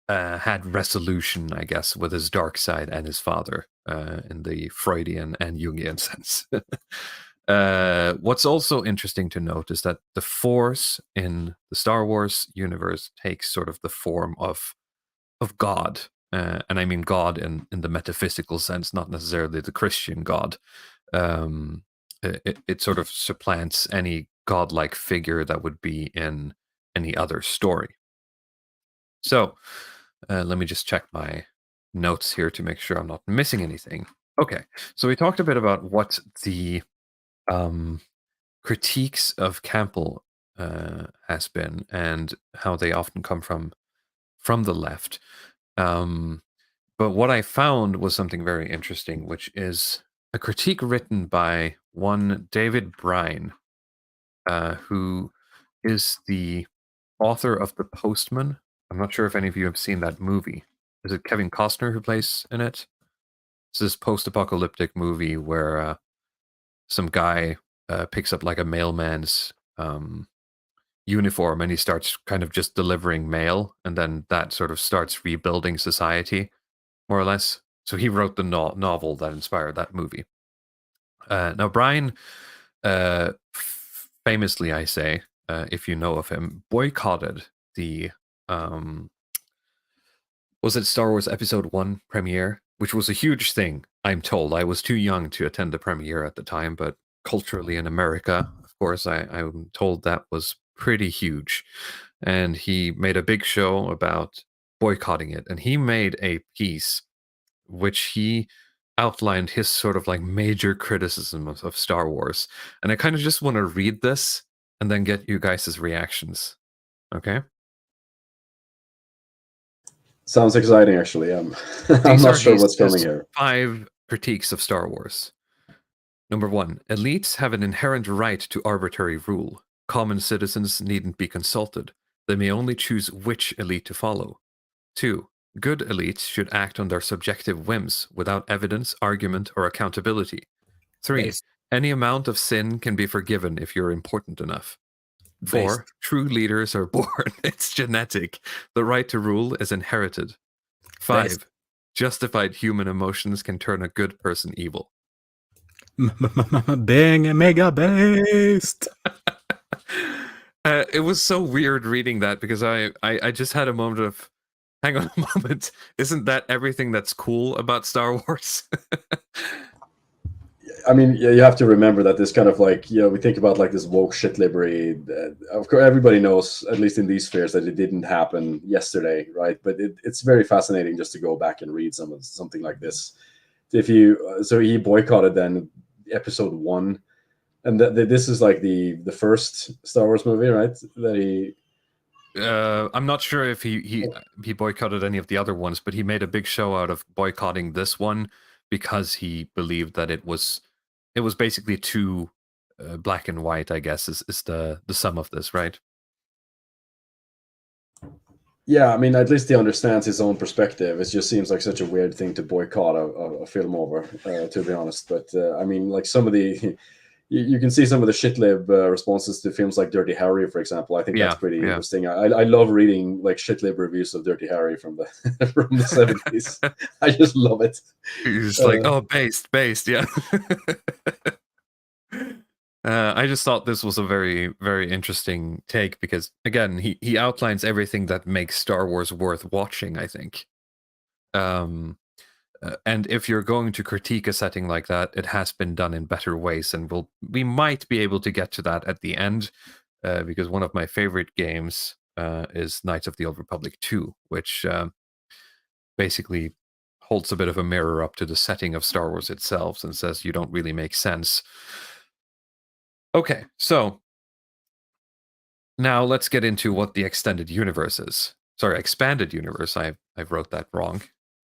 had resolution, I guess, with his dark side and his father, in the Freudian and Jungian sense. What's also interesting to note is that the Force in the Star Wars universe takes sort of the form of God, and I mean God in the metaphysical sense, not necessarily the Christian God. It sort of supplants any godlike figure that would be in any other story. So let me just check my notes here to make sure I'm not missing anything. Okay, so we talked a bit about what the critiques of Campbell has been, and how they often come from the left. But what I found was something very interesting, which is a critique written by one David Bryan, who is the author of The Postman. I'm not sure if any of you have seen that movie. Is it Kevin Costner who plays in it? It's this post-apocalyptic movie where some guy picks up like a mailman's uniform and he starts kind of just delivering mail, and then that sort of starts rebuilding society, more or less. So he wrote the novel that inspired that movie. Now, Brian, famously, I say, if you know of him, boycotted the was it Star Wars Episode 1 premiere, which was a huge thing, I'm told. I was too young to attend the premiere at the time, but culturally in America, of course, I'm told that was pretty huge. And he made a big show about boycotting it. And he made a piece which he outlined his sort of like major criticism of Star Wars. And I kind of just want to read this and then get you guys' reactions. Okay? Sounds exciting, actually. I'm not sure what's coming here. 5 critiques of Star Wars. Number 1, elites have an inherent right to arbitrary rule. Common citizens needn't be consulted. They may only choose which elite to follow. 2, good elites should act on their subjective whims without evidence, argument, or accountability. 3, any amount of sin can be forgiven if you're important enough. 4, true leaders are born. It's genetic. The right to rule is inherited. 5, justified human emotions can turn a good person evil. Being mega based. It was so weird reading that because I just had a moment of, hang on a moment, isn't that everything that's cool about Star Wars? I mean, you have to remember that this kind of like, we think about like this woke shit library. Of course, everybody knows, at least in these spheres, that it didn't happen yesterday, right? But it's very fascinating just to go back and read something like this. So he boycotted then Episode 1, and this is like the first Star Wars movie, right? That he. I'm not sure if he boycotted any of the other ones, but he made a big show out of boycotting this one because he believed that it was basically too black and white, I guess, is the sum of this, right? Yeah, I mean, at least he understands his own perspective. It just seems like such a weird thing to boycott a film over, to be honest. But I mean, like some of the, you can see some of the shitlib responses to films like Dirty Harry, for example. I think that's pretty interesting. I love reading like shitlib reviews of Dirty Harry from the from the 70s. I just love it. He's like, oh, based, yeah. I just thought this was a very, very interesting take because, again, he outlines everything that makes Star Wars worth watching, I think. And if you're going to critique a setting like that, it has been done in better ways, and we might be able to get to that at the end, because one of my favorite games is Knights of the Old Republic 2, which basically holds a bit of a mirror up to the setting of Star Wars itself and says you don't really make sense. Okay, so now let's get into what the extended universe is. Sorry, expanded universe. I wrote that wrong.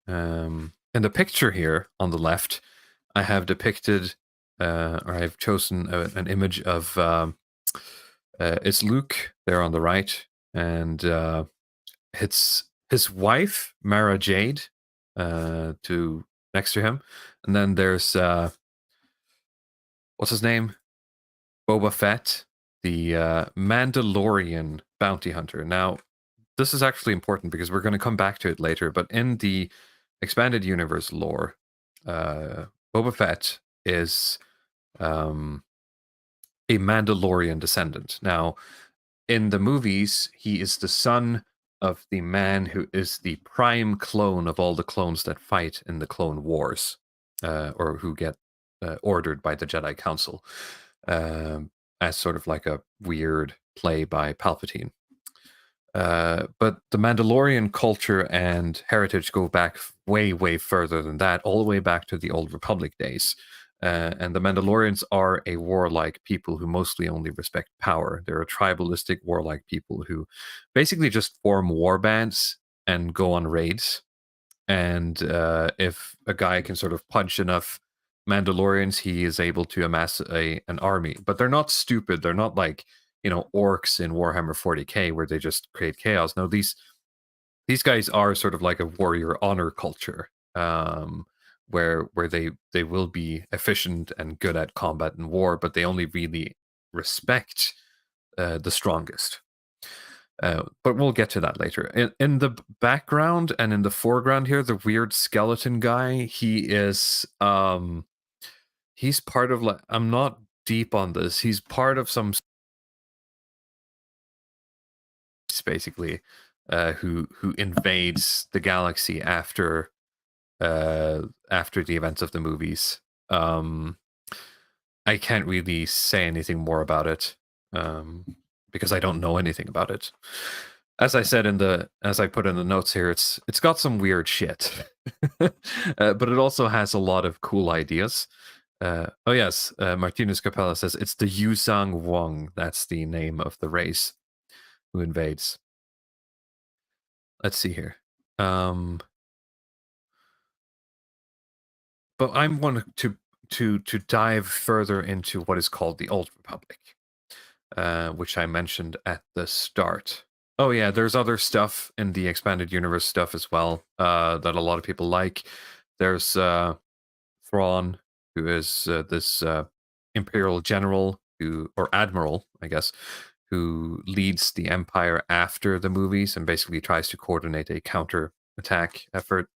In the picture here on the left, I have depicted, or I've chosen an image of it's Luke there on the right, and it's his wife Mara Jade to next to him, and then there's what's his name? Boba Fett, the Mandalorian bounty hunter. Now, this is actually important because we're going to come back to it later, but in the expanded universe lore, Boba Fett is a Mandalorian descendant. Now, in the movies, he is the son of the man who is the prime clone of all the clones that fight in the Clone Wars, or who get ordered by the Jedi Council. As sort of like a weird play by Palpatine. But the Mandalorian culture and heritage go back way, way further than that, all the way back to the Old Republic days. And the Mandalorians are a warlike people who mostly only respect power. They're a tribalistic, warlike people who basically just form war bands and go on raids. and if a guy can sort of punch enough Mandalorians, he is able to amass an army. But they're not stupid. They're not like, you know, orcs in Warhammer 40k where they just create chaos. No, these guys are sort of like a warrior honor culture, where they will be efficient and good at combat and war, but they only really respect the strongest. But we'll get to that later. In the background and in the foreground here, the weird skeleton guy, he is he's part of, like, I'm not deep on this. He's part of some basically who invades the galaxy after the events of the movies. I can't really say anything more about it because I don't know anything about it. As I said as I put in the notes here, it's got some weird shit, but it also has a lot of cool ideas. Oh yes, Martinez Capella says it's the Yuzang Wong. That's the name of the race who invades. Let's see here. But I'm going to dive further into what is called the Old Republic, which I mentioned at the start. Oh yeah, there's other stuff in the expanded universe stuff as well that a lot of people like. There's Thrawn, who is this Imperial general or admiral, I guess, who leads the Empire after the movies and basically tries to coordinate a counter-attack effort.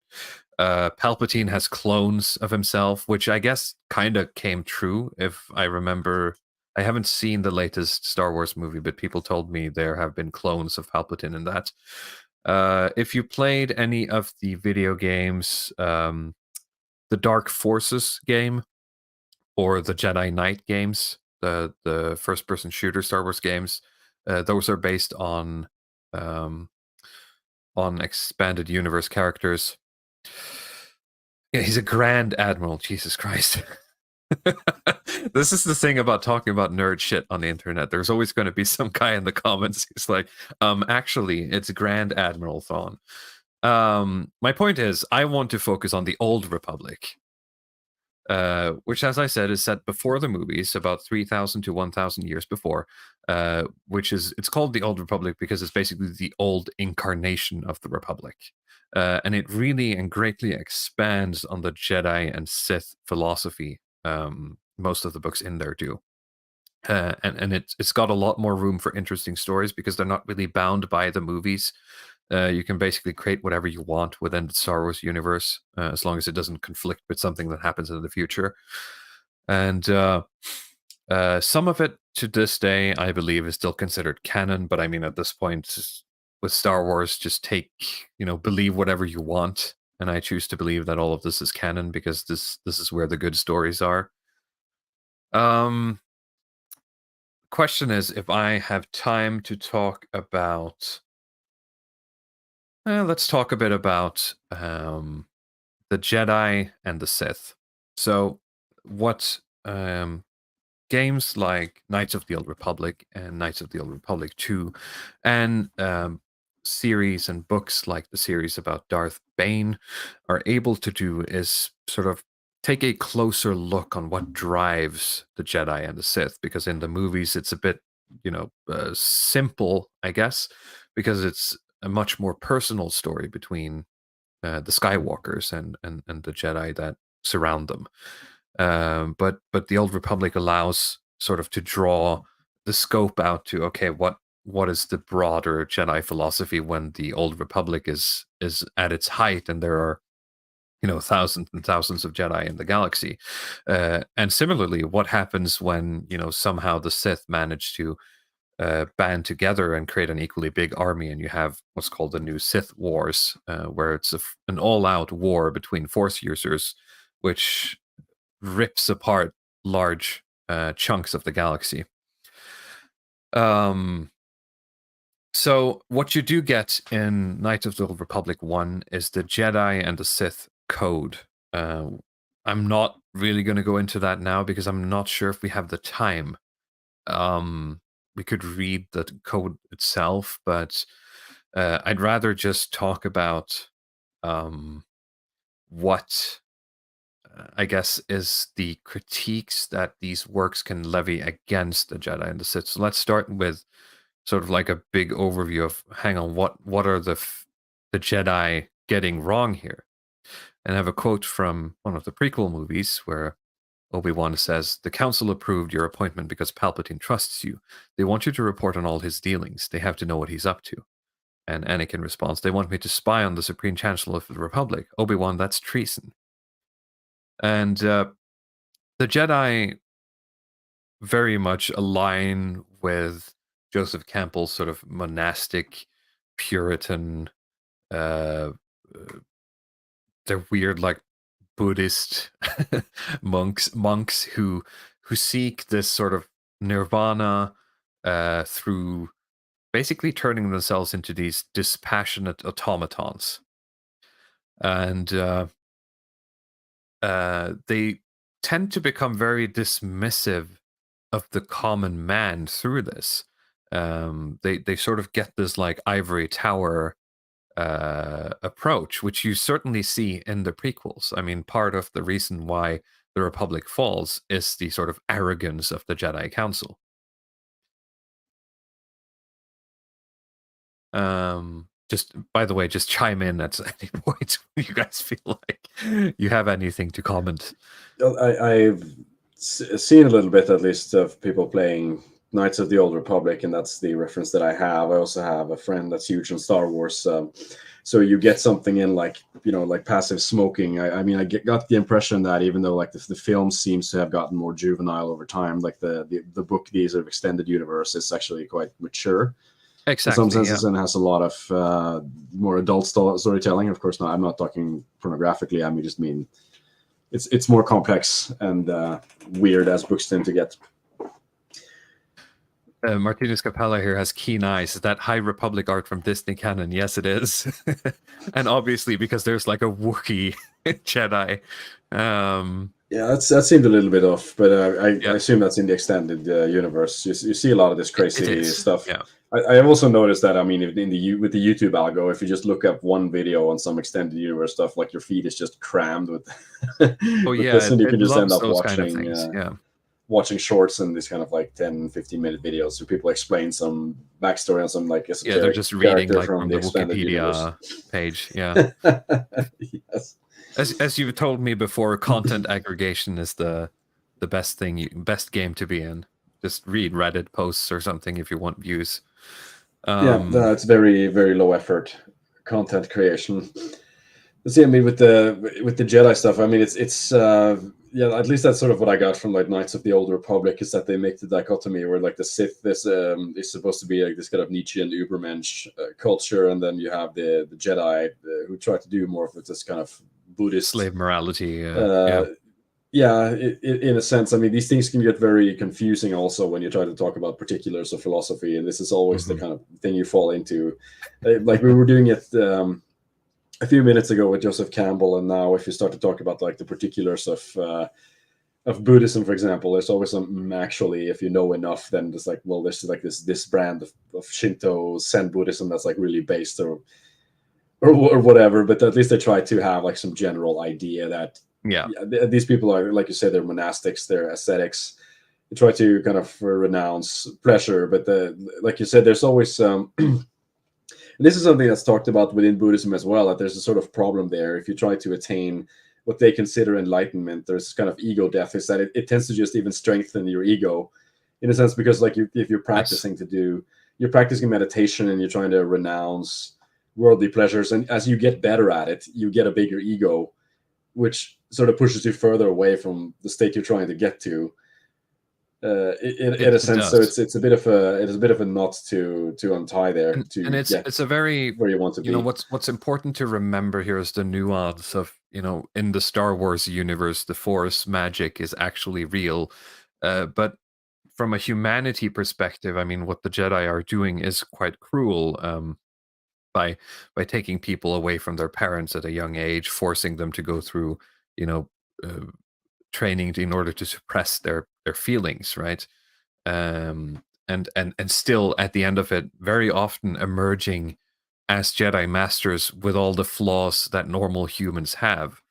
Palpatine has clones of himself, which I guess kind of came true, if I remember. I haven't seen the latest Star Wars movie, but people told me there have been clones of Palpatine in that. If you played any of the video games, the Dark Forces game or the Jedi Knight games, the first-person shooter Star Wars games, those are based on expanded universe characters. Yeah, he's a Grand Admiral. Jesus Christ. This is the thing about talking about nerd shit on the internet. There's always going to be some guy in the comments who's like, actually, it's Grand Admiral Thrawn. My point is, I want to focus on the Old Republic, which, as I said, is set before the movies, about 3,000 to 1,000 years before, it's called the Old Republic because it's basically the old incarnation of the Republic. And it really and greatly expands on the Jedi and Sith philosophy. Most of the books in there do. And it's got a lot more room for interesting stories because they're not really bound by the movies. You can basically create whatever you want within the Star Wars universe, as long as it doesn't conflict with something that happens in the future. And some of it to this day, I believe, is still considered canon. But I mean, at this point, with Star Wars, just believe whatever you want. And I choose to believe that all of this is canon because this is where the good stories are. Question is, if I have time to talk about... let's talk a bit about the Jedi and the Sith. So what games like Knights of the Old Republic and Knights of the Old Republic 2 and series and books like the series about Darth Bane are able to do is sort of take a closer look on what drives the Jedi and the Sith, because in the movies it's a bit, simple, I guess, because it's a much more personal story between the Skywalkers and the Jedi that surround them. But the Old Republic allows sort of to draw the scope out to, okay, what is the broader Jedi philosophy when the Old Republic is at its height and there are thousands and thousands of Jedi in the galaxy. And similarly, what happens when, somehow the Sith manage to band together and create an equally big army, and you have what's called the New Sith Wars, where it's an all-out war between Force users, which rips apart large chunks of the galaxy. So what you do get in Knights of the Old Republic 1 is the Jedi and the Sith code. I'm not really going to go into that now because I'm not sure if we have the time. We could read the code itself, but I'd rather just talk about what I guess is the critiques that these works can levy against the Jedi and the Sith. So let's start with sort of like a big overview of, hang on, what are the Jedi getting wrong here? And I have a quote from one of the prequel movies where Obi-Wan says, "The Council approved your appointment because Palpatine trusts you. They want you to report on all his dealings. They have to know what he's up to." And Anakin responds, "They want me to spy on the Supreme Chancellor of the Republic. Obi-Wan, that's treason." And the Jedi very much align with Joseph Campbell's sort of monastic, Puritan, uh, they're weird, like Buddhist monks who seek this sort of nirvana through basically turning themselves into these dispassionate automatons, and they tend to become very dismissive of the common man through this. They sort of get this like ivory tower approach, which you certainly see in the prequels. I mean, part of the reason why the Republic falls is the sort of arrogance of the Jedi Council. Just by the way, just chime in at any point when you guys feel like you have anything to comment. I've seen a little bit, at least, of people playing Knights of the Old Republic, and that's the reference that I have. I also have a friend that's huge on Star Wars, so you get something in like like passive smoking. I mean, I got the impression that even though like the film seems to have gotten more juvenile over time, like the book, these sort of extended universe, is actually quite mature. Exactly, in some senses, and has a lot of more adult storytelling. Of course, I'm not talking pornographically. I mean, it's more complex and weird, as books tend to get. Martinez Capella here has keen eyes. Is that High Republic art from Disney canon? Yes, it is. And obviously, because there's like a Wookiee Jedi. Yeah, that seemed a little bit off, but I assume that's in the extended universe. You see a lot of this crazy stuff. Yeah. I have also noticed that, I mean, with the YouTube algo, if you just look up one video on some extended universe stuff, like your feed is just crammed with, oh yeah, this, and you can just end up watching kind of things, watching shorts and these kind of like 10-15 minute videos where people explain some backstory on some like they're just reading like from the Wikipedia page. Yeah. Yes. As you've told me before, content aggregation is the best best game to be in. Just read Reddit posts or something if you want views. It's very, very low effort content creation. See, I mean, with the Jedi stuff, I mean, it's at least that's sort of what I got from like Knights of the Old Republic, is that they make the dichotomy where like the Sith is supposed to be like this kind of Nietzschean Übermensch culture, and then you have the Jedi who try to do more of this kind of Buddhist slave morality. In a sense. I mean, these things can get very confusing also when you try to talk about particulars of philosophy, and this is always the kind of thing you fall into. Like we were doing it a few minutes ago with Joseph Campbell, and now if you start to talk about like the particulars of Buddhism, for example, there's always some actually, if you know enough, then it's like, well, there's like this brand of Shinto Zen Buddhism that's like really based or whatever, but at least they try to have like some general idea that these people are, like you say, they're monastics, they're ascetics. They try to kind of renounce pleasure, but like you said, there's always this is something that's talked about within Buddhism as well, that there's a sort of problem there. If you try to attain what they consider enlightenment, there's kind of ego death, is that it tends to just even strengthen your ego in a sense, because like if you're practicing you're practicing meditation and you're trying to renounce worldly pleasures, and as you get better at it, you get a bigger ego, which sort of pushes you further away from the state you're trying to get to. In a sense, so it's a bit of a knot to untie there. And it's a very, where you want to be. What's important to remember here is the nuance of, in the Star Wars universe, the Force magic is actually real, but from a humanity perspective, I mean, what the Jedi are doing is quite cruel. By taking people away from their parents at a young age, forcing them to go through, training in order to suppress their feelings, right? And still at the end of it, very often emerging as Jedi masters with all the flaws that normal humans have.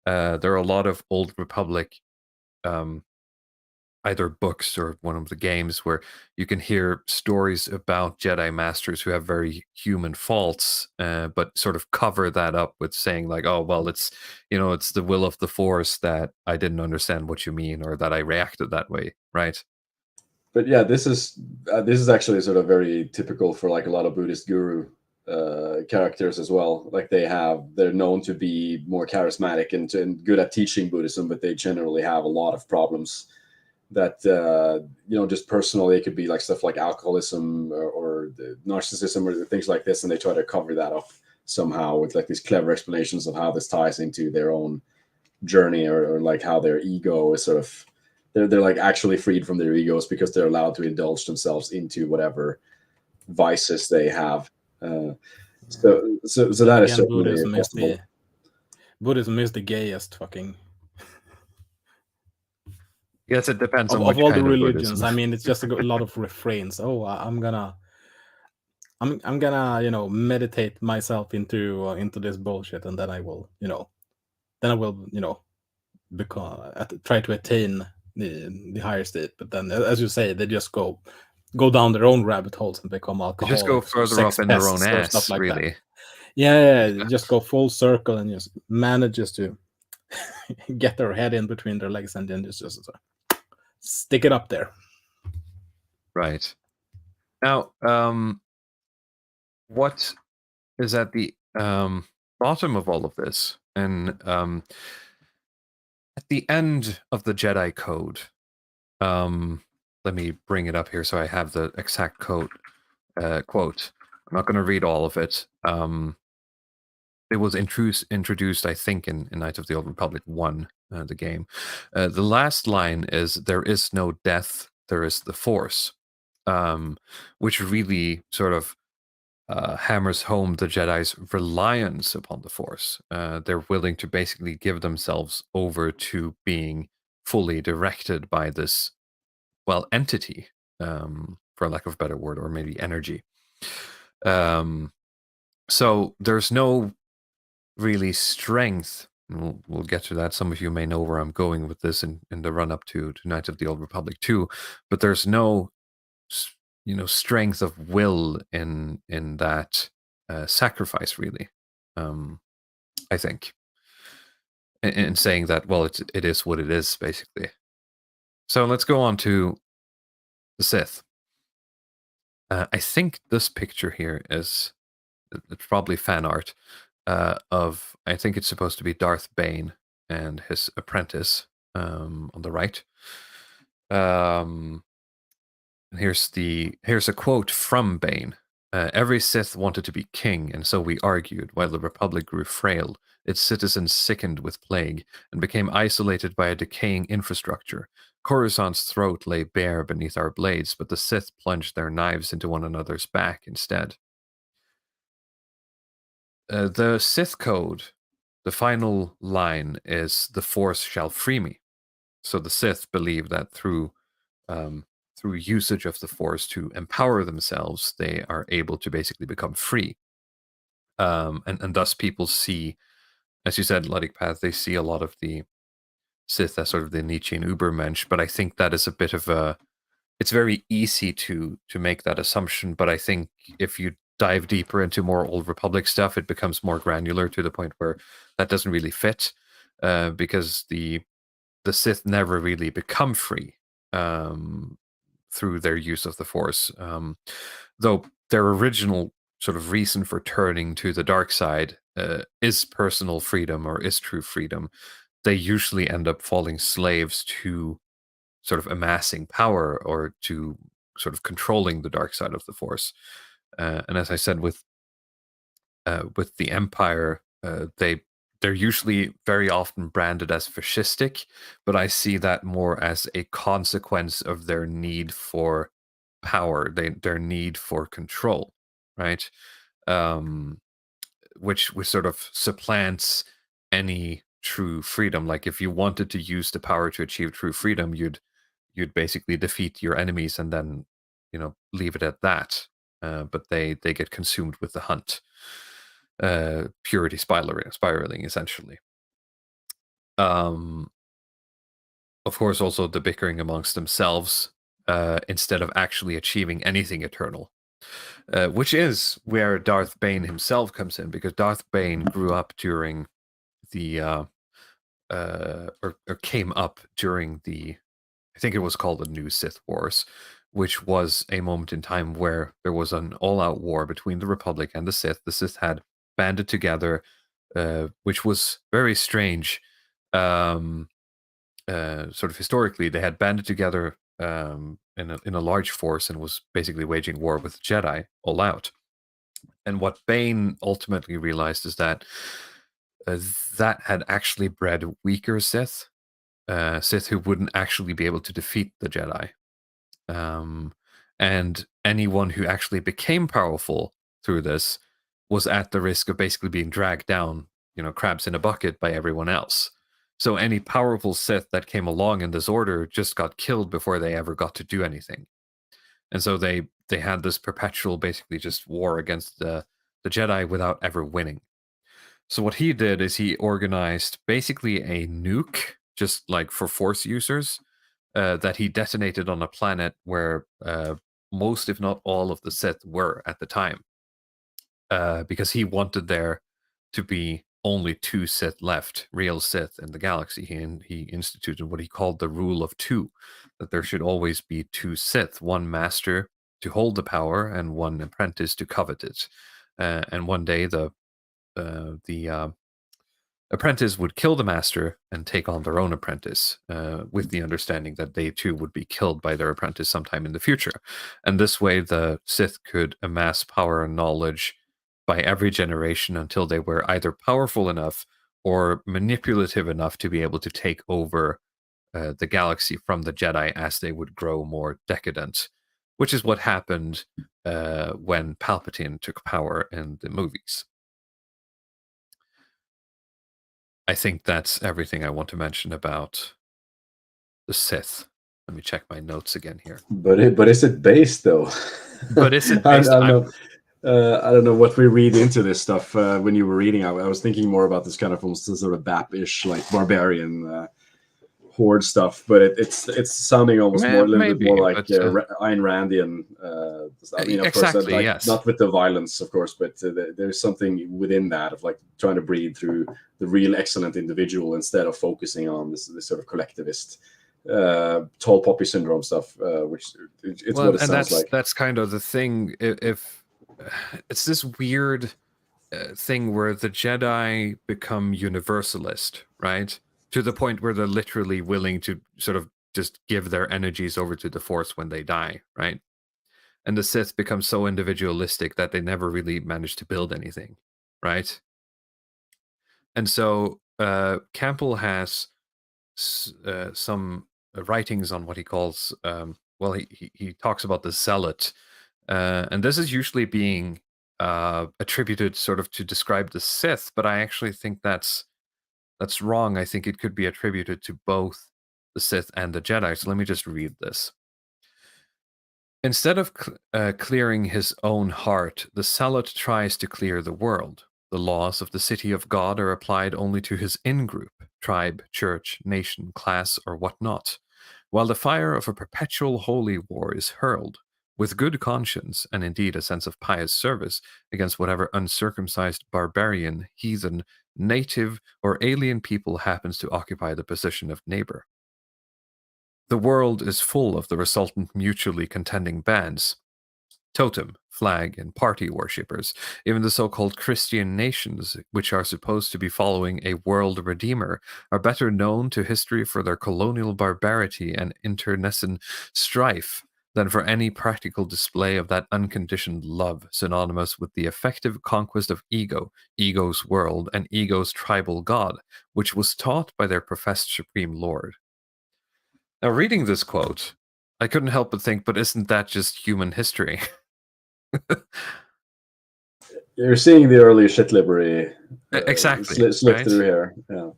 there are a lot of Old Republic either books or one of the games where you can hear stories about Jedi Masters who have very human faults, but sort of cover that up with saying like, oh, well, it's the will of the Force that I didn't understand what you mean, or that I reacted that way, right? But yeah, this is actually sort of very typical for like a lot of Buddhist guru characters as well. Like they're known to be more charismatic and good at teaching Buddhism, but they generally have a lot of problems that just personally. It could be like stuff like alcoholism or narcissism or things like this, and they try to cover that up somehow with like these clever explanations of how this ties into their own journey, or like how their ego is sort of they're like actually freed from their egos because they're allowed to indulge themselves into whatever vices they have. So that is certainly possible. Buddhism is the gayest fucking. Yes, it depends on of which all kind the of religions. Buddhism. I mean, it's just a lot of refrains. Oh, I'm gonna meditate myself into this bullshit, and then I will become try to attain the higher state. But then, as you say, they just go down their own rabbit holes and become alcoholics. Just go further up in their own ass, stuff like really. That. Yeah, just go full circle and just manages to get their head in between their legs and then just stick it up there. Right. Now, what is at the bottom of all of this? And at the end of the Jedi Code, let me bring it up here so I have the exact quote. I'm not going to read all of it. It was introduced, I think, in Knights of the Old Republic 1, the game. The last line is, "There is no death, there is the Force," which really sort of hammers home the Jedi's reliance upon the Force. They're willing to basically give themselves over to being fully directed by this, well, entity, for lack of a better word, or maybe energy. So there's no really strength. We'll get to that. Some of you may know where I'm going with this in the run up to Knights of the Old Republic 2, but there's no strength of will in that sacrifice, really. I think in saying that, well, it is what it is, basically. So let's go on to the Sith. I think this picture here it's probably fan art of, I think it's supposed to be Darth Bane and his apprentice on the right. Here's a quote from Bane. Every Sith wanted to be king, and so we argued, while the Republic grew frail, its citizens sickened with plague, and became isolated by a decaying infrastructure. Coruscant's throat lay bare beneath our blades, but the Sith plunged their knives into one another's back instead. The Sith code, the final line is, "The Force shall free me." So the Sith believe that through usage of the Force to empower themselves, they are able to basically become free. And thus people see, as you said, Luddic Path, they see a lot of the Sith as sort of the Nietzschean Übermensch, but I think that is a bit of it's very easy to make that assumption, but I think if you dive deeper into more Old Republic stuff, it becomes more granular to the point where that doesn't really fit, because the Sith never really become free through their use of the Force. Though their original sort of reason for turning to the dark side is personal freedom, or is true freedom, they usually end up falling slaves to sort of amassing power, or to sort of controlling the dark side of the Force. And as I said, with the Empire, they're usually very often branded as fascistic, but I see that more as a consequence of their need for power, their need for control, right? Which sort of supplants any true freedom. Like if you wanted to use the power to achieve true freedom, you'd basically defeat your enemies and then leave it at that. But they get consumed with the hunt. Purity spiraling essentially. Of course, also the bickering amongst themselves instead of actually achieving anything eternal. Which is where Darth Bane himself comes in, because Darth Bane grew up during the or came up during the, I think it was called the New Sith Wars, which was a moment in time where there was an all-out war between the Republic and the Sith. The Sith had banded together, which was very strange. Sort of historically, they had banded together in a large force and was basically waging war with Jedi all out. And what Bane ultimately realized is that that had actually bred weaker Sith, Sith who wouldn't actually be able to defeat the Jedi. And anyone who actually became powerful through this was at the risk of basically being dragged down, crabs in a bucket by everyone else. So any powerful Sith that came along in this order just got killed before they ever got to do anything. And so they had this perpetual, basically just war against the Jedi without ever winning. So what he did is he organized basically a nuke, just like for Force users, that he detonated on a planet where most, if not all, of the Sith were at the time, because he wanted there to be only 2 Sith left, real Sith in the galaxy. He instituted what he called the rule of 2, that there should always be 2 Sith, one master to hold the power and one apprentice to covet it. And one day the apprentice would kill the master and take on their own apprentice, with the understanding that they too would be killed by their apprentice sometime in the future. And this way the Sith could amass power and knowledge by every generation until they were either powerful enough or manipulative enough to be able to take over the galaxy from the Jedi as they would grow more decadent, which is what happened when Palpatine took power in the movies. I think that's everything I want to mention about the Sith. Let me check my notes again here. But is it based though? But is it based? I don't know what we read into this stuff. When you were reading, I was thinking more about this kind of almost sort of BAP-ish, like barbarian horde stuff. But it's sounding almost a little bit more like Ayn Randian. I mean, of exactly, course, yes. Not with the violence, of course, but there's something within that of like trying to breed through the real excellent individual instead of focusing on this sort of collectivist, tall poppy syndrome stuff, which it's what it sounds like. That's kind of the thing. If it's this weird thing where the Jedi become universalist, right? To the point where they're literally willing to sort of just give their energies over to the Force when they die, right? And the Sith become so individualistic that they never really manage to build anything, right? And so Campbell has some writings on what he calls, he talks about the zealot. And this is usually being attributed sort of to describe the Sith, but I actually think that's wrong. I think it could be attributed to both the Sith and the Jedi. So let me just read this. Instead of clearing his own heart, the zealot tries to clear the world. The laws of the city of God are applied only to his in-group, tribe, church, nation, class, or whatnot, while the fire of a perpetual holy war is hurled, with good conscience, and indeed a sense of pious service, against whatever uncircumcised barbarian, heathen, native, or alien people happens to occupy the position of neighbor. The world is full of the resultant mutually contending bands, totem, flag, and party worshippers. Even the so-called Christian nations, which are supposed to be following a world redeemer, are better known to history for their colonial barbarity and internecine strife than for any practical display of that unconditioned love synonymous with the effective conquest of ego, ego's world, and ego's tribal god, which was taught by their professed supreme lord. Now, reading this quote, I couldn't help but think, but isn't that just human history? You're seeing the early shit library exactly slip right? through here. Yeah.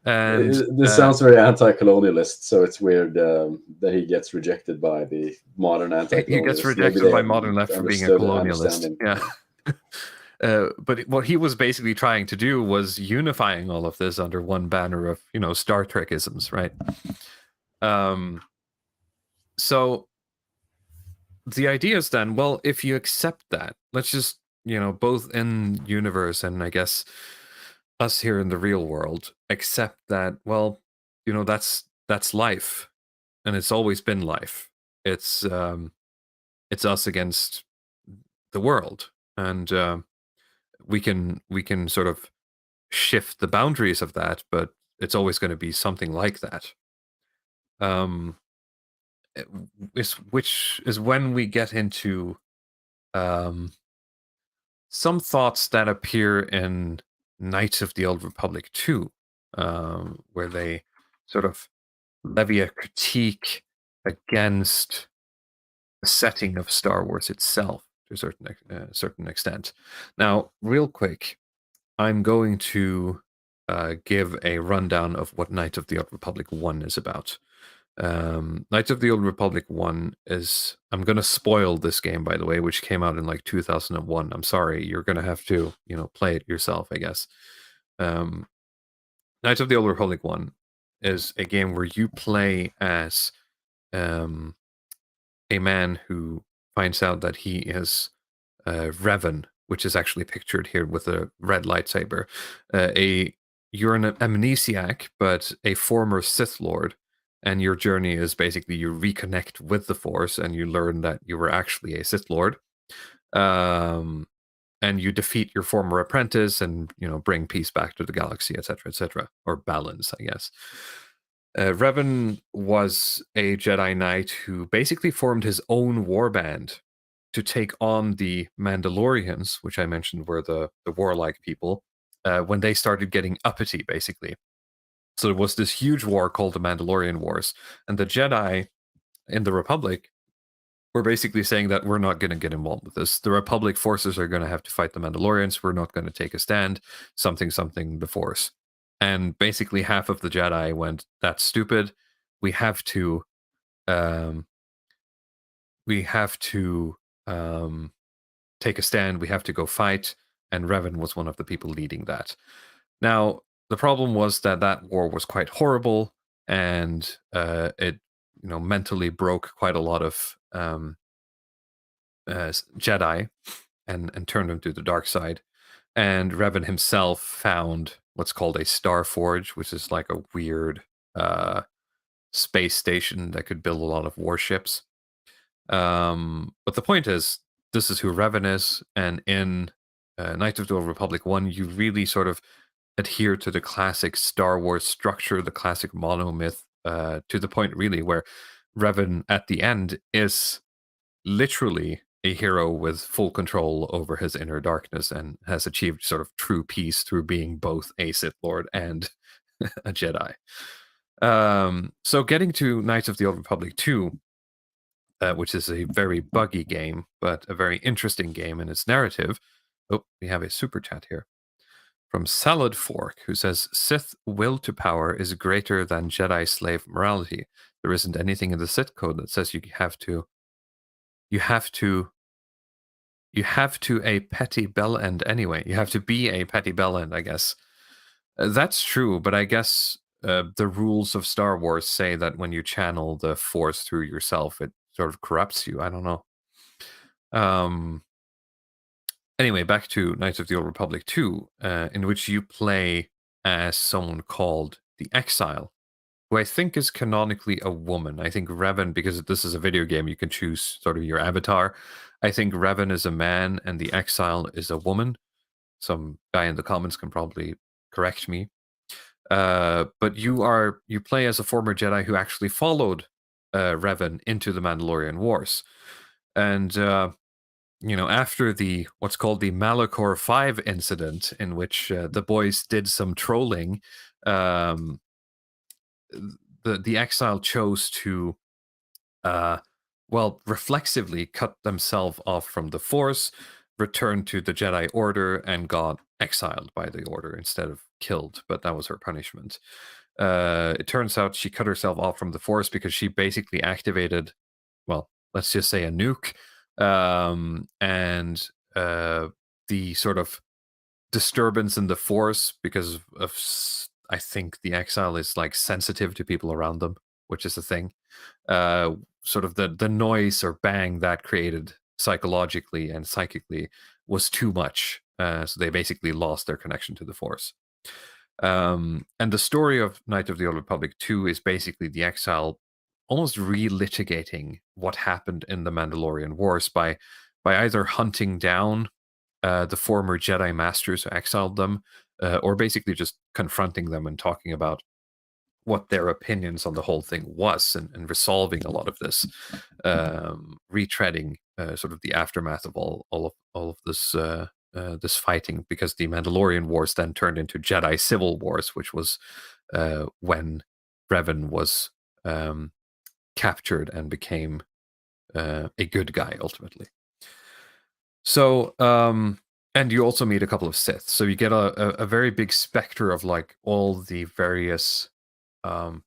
And this sounds very anti-colonialist, so it's weird that he gets rejected by the modern anti-colonialist. He gets rejected by modern left for being a colonialist. Yeah. But what he was basically trying to do was unifying all of this under one banner of, you know, Star Trek-isms, right? So the idea is then, well, if you accept that, let's just, you know, both in universe and I guess us here in the real world, accept that, well, you know, that's life, and it's always been life. It's us against the world, and we can sort of shift the boundaries of that, but it's always going to be something like that. Which is when we get into some thoughts that appear in Knights of the Old Republic 2, where they sort of levy a critique against the setting of Star Wars itself to a certain extent. Now, real quick, I'm going to give a rundown of what Knights of the Old Republic 1 is about. Knights of the Old Republic 1 is... I'm going to spoil this game, by the way, which came out in like 2001. I'm sorry, you're going to have to, you know, play it yourself, I guess. Knights of the Old Republic 1 is a game where you play as a man who finds out that he is Revan, which is actually pictured here with a red lightsaber. You're an amnesiac, but a former Sith Lord, and your journey is basically you reconnect with the Force and you learn that you were actually a Sith Lord. And you defeat your former apprentice and, you know, bring peace back to the galaxy, etc., or balance, I guess. Revan was a Jedi Knight who basically formed his own warband to take on the Mandalorians, which I mentioned were the warlike people, when they started getting uppity, basically. So there was this huge war called the Mandalorian Wars, and the Jedi in the Republic were basically saying that we're not going to get involved with this. The Republic forces are going to have to fight the Mandalorians. We're not going to take a stand. Something, the Force. And basically half of the Jedi went, that's stupid. We have to take a stand. We have to go fight. And Revan was one of the people leading that. Now, the problem was that war was quite horrible, and it, you know, mentally broke quite a lot of Jedi and turned them to the dark side. And Revan himself found what's called a Star Forge, which is like a weird space station that could build a lot of warships. But the point is, this is who Revan is, and in Knights of the Old Republic 1, you really sort of adhere to the classic Star Wars structure, the classic monomyth, to the point really where Revan at the end is literally a hero with full control over his inner darkness and has achieved sort of true peace through being both a Sith Lord and a Jedi. So getting to Knights of the Old Republic 2, which is a very buggy game, but a very interesting game in its narrative. Oh, we have a super chat here from Salad Fork, who says, Sith will to power is greater than Jedi slave morality. There isn't anything in the Sith code that says you have to a petty bell end anyway. You have to be a petty bell end, I guess. That's true, but I guess the rules of Star Wars say that when you channel the Force through yourself, it sort of corrupts you. I don't know. Anyway, back to Knights of the Old Republic 2, in which you play as someone called the Exile, who I think is canonically a woman. I think Revan, because this is a video game, you can choose sort of your avatar. I think Revan is a man and the Exile is a woman. Some guy in the comments can probably correct me. But you play as a former Jedi who actually followed Revan into the Mandalorian Wars. And you know, after the what's called the Malachor 5 incident, in which the boys did some trolling, the Exile chose to reflexively cut themselves off from the Force, returned to the Jedi Order, and got exiled by the Order instead of killed, but that was her punishment. It turns out she cut herself off from the Force because she basically activated, well, let's just say a nuke, and the sort of disturbance in the Force because of, I think the exile is like sensitive to people around them, which is a thing. Sort of the noise or bang that created psychologically and psychically was too much. So they basically lost their connection to the Force. And the story of Knight of the Old Republic 2 is basically the exile almost relitigating what happened in the Mandalorian Wars by either hunting down the former Jedi Masters who exiled them, or basically just confronting them and talking about what their opinions on the whole thing was, and resolving a lot of this, retreading sort of the aftermath of all of this this fighting, because the Mandalorian Wars then turned into Jedi Civil Wars, which was when Revan was captured and became a good guy ultimately. So, and you also meet a couple of Sith. So you get a very big specter of like all the various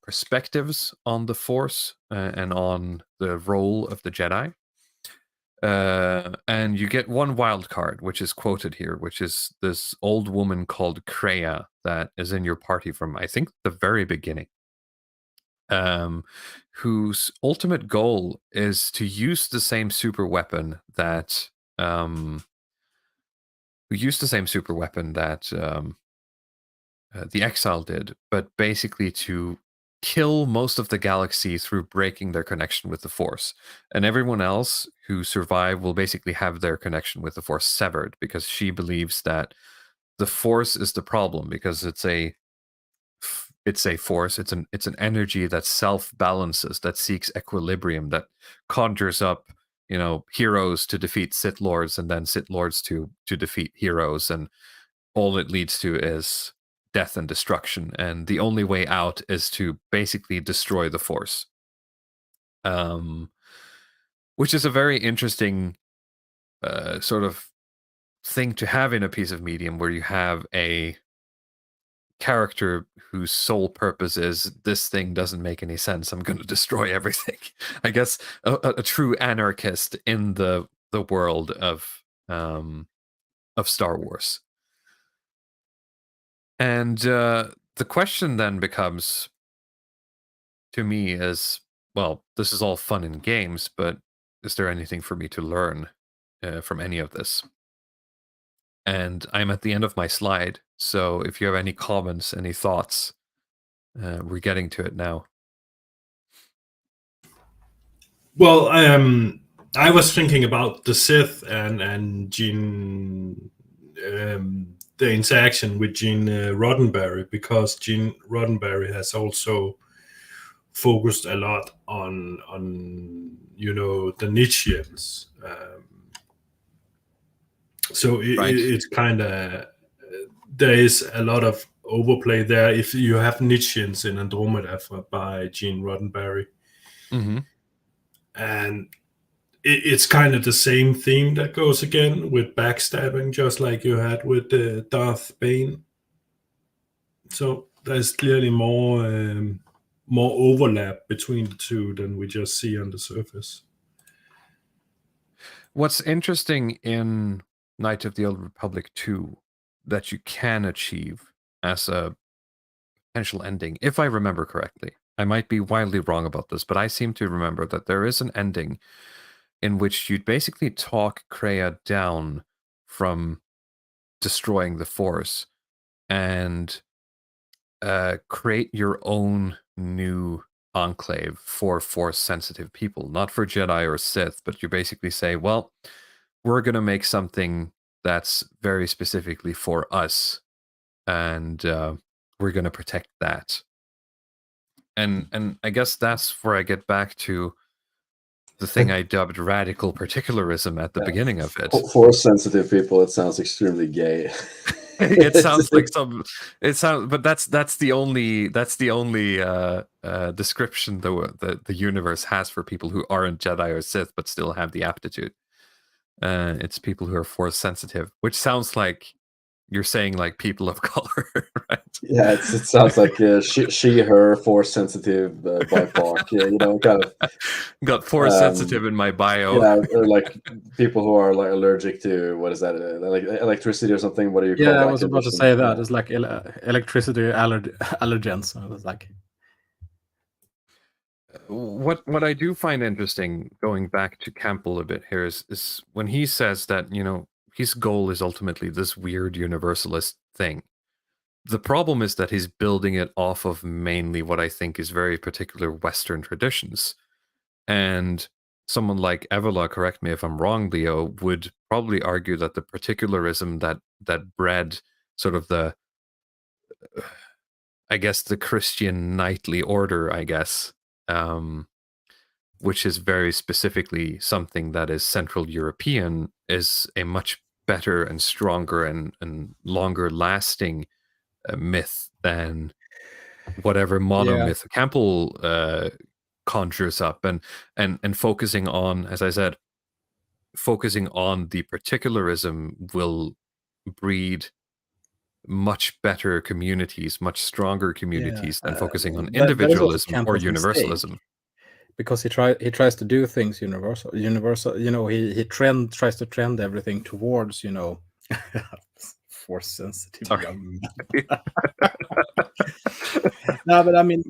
perspectives on the Force and on the role of the Jedi. And you get one wild card, which is quoted here, which is this old woman called Kreia that is in your party from, I think, the very beginning. Whose ultimate goal is to use the same super weapon that the Exile did, but basically to kill most of the galaxy through breaking their connection with the Force. And everyone else who survive will basically have their connection with the Force severed, because she believes that the Force is the problem, because it's a force, it's an energy that self-balances, that seeks equilibrium, that conjures up, you know, heroes to defeat Sith Lords, and then Sith Lords to defeat heroes, and all it leads to is death and destruction, and the only way out is to basically destroy the Force. Which is a very interesting sort of thing to have in a piece of medium, where you have a character whose sole purpose is, this thing doesn't make any sense, I'm going to destroy everything. I guess a true anarchist in the world of Star Wars. And the question then becomes, to me, is, well, this is all fun and games, but is there anything for me to learn from any of this? And I'm at the end of my slide, so if you have any comments, any thoughts, we're getting to it now. Well, I was thinking about the Sith and Gene, the interaction with Gene Roddenberry, because Gene Roddenberry has also focused a lot on you know, the Nietzscheans. So it's kind of, there is a lot of overplay there. If you have Nietzscheans in Andromeda by Gene Roddenberry, and it's kind of the same theme that goes again with backstabbing, just like you had with Darth Bane. So there's clearly more overlap between the two than we just see on the surface. What's interesting in Knight of the Old Republic 2 that you can achieve as a potential ending, if I remember correctly, I might be wildly wrong about this, but I seem to remember that there is an ending in which you'd basically talk Kreia down from destroying the Force and create your own new enclave for Force-sensitive people, not for Jedi or Sith, but you basically say, well, we're going to make something that's very specifically for us, and we're going to protect that. And I guess that's where I get back to the thing I dubbed radical particularism at the beginning of it. Force-sensitive people, it sounds extremely gay. It sounds like some. It sounds, but that's the only description the universe has for people who aren't Jedi or Sith but still have the aptitude. It's people who are Force sensitive, which sounds like you're saying like people of color, right? Yeah, it sounds like she, her, force sensitive, BIPOC. Yeah, you know, kind of got force sensitive in my bio. Yeah, or like people who are like allergic to what is that, like electricity or something. What do you call that? Yeah, I was about to condition? say that. It's like electricity allergens. So it was like, What I do find interesting, going back to Campbell a bit here, is when he says that, you know, his goal is ultimately this weird universalist thing. The problem is that he's building it off of mainly what I think is very particular Western traditions. And someone like Evola, correct me if I'm wrong, Leo, would probably argue that the particularism that bred sort of the, I guess, the Christian knightly order, I guess, which is very specifically something that is Central European, is a much better and stronger and longer lasting myth than whatever monomyth Campbell conjures up, and focusing on, as I said, focusing on the particularism will breed much better communities, much stronger communities than focusing on individualism or universalism. Because he tries to do things universal. You know, he tries to trend everything towards, you know, force sensitive. No, but I mean,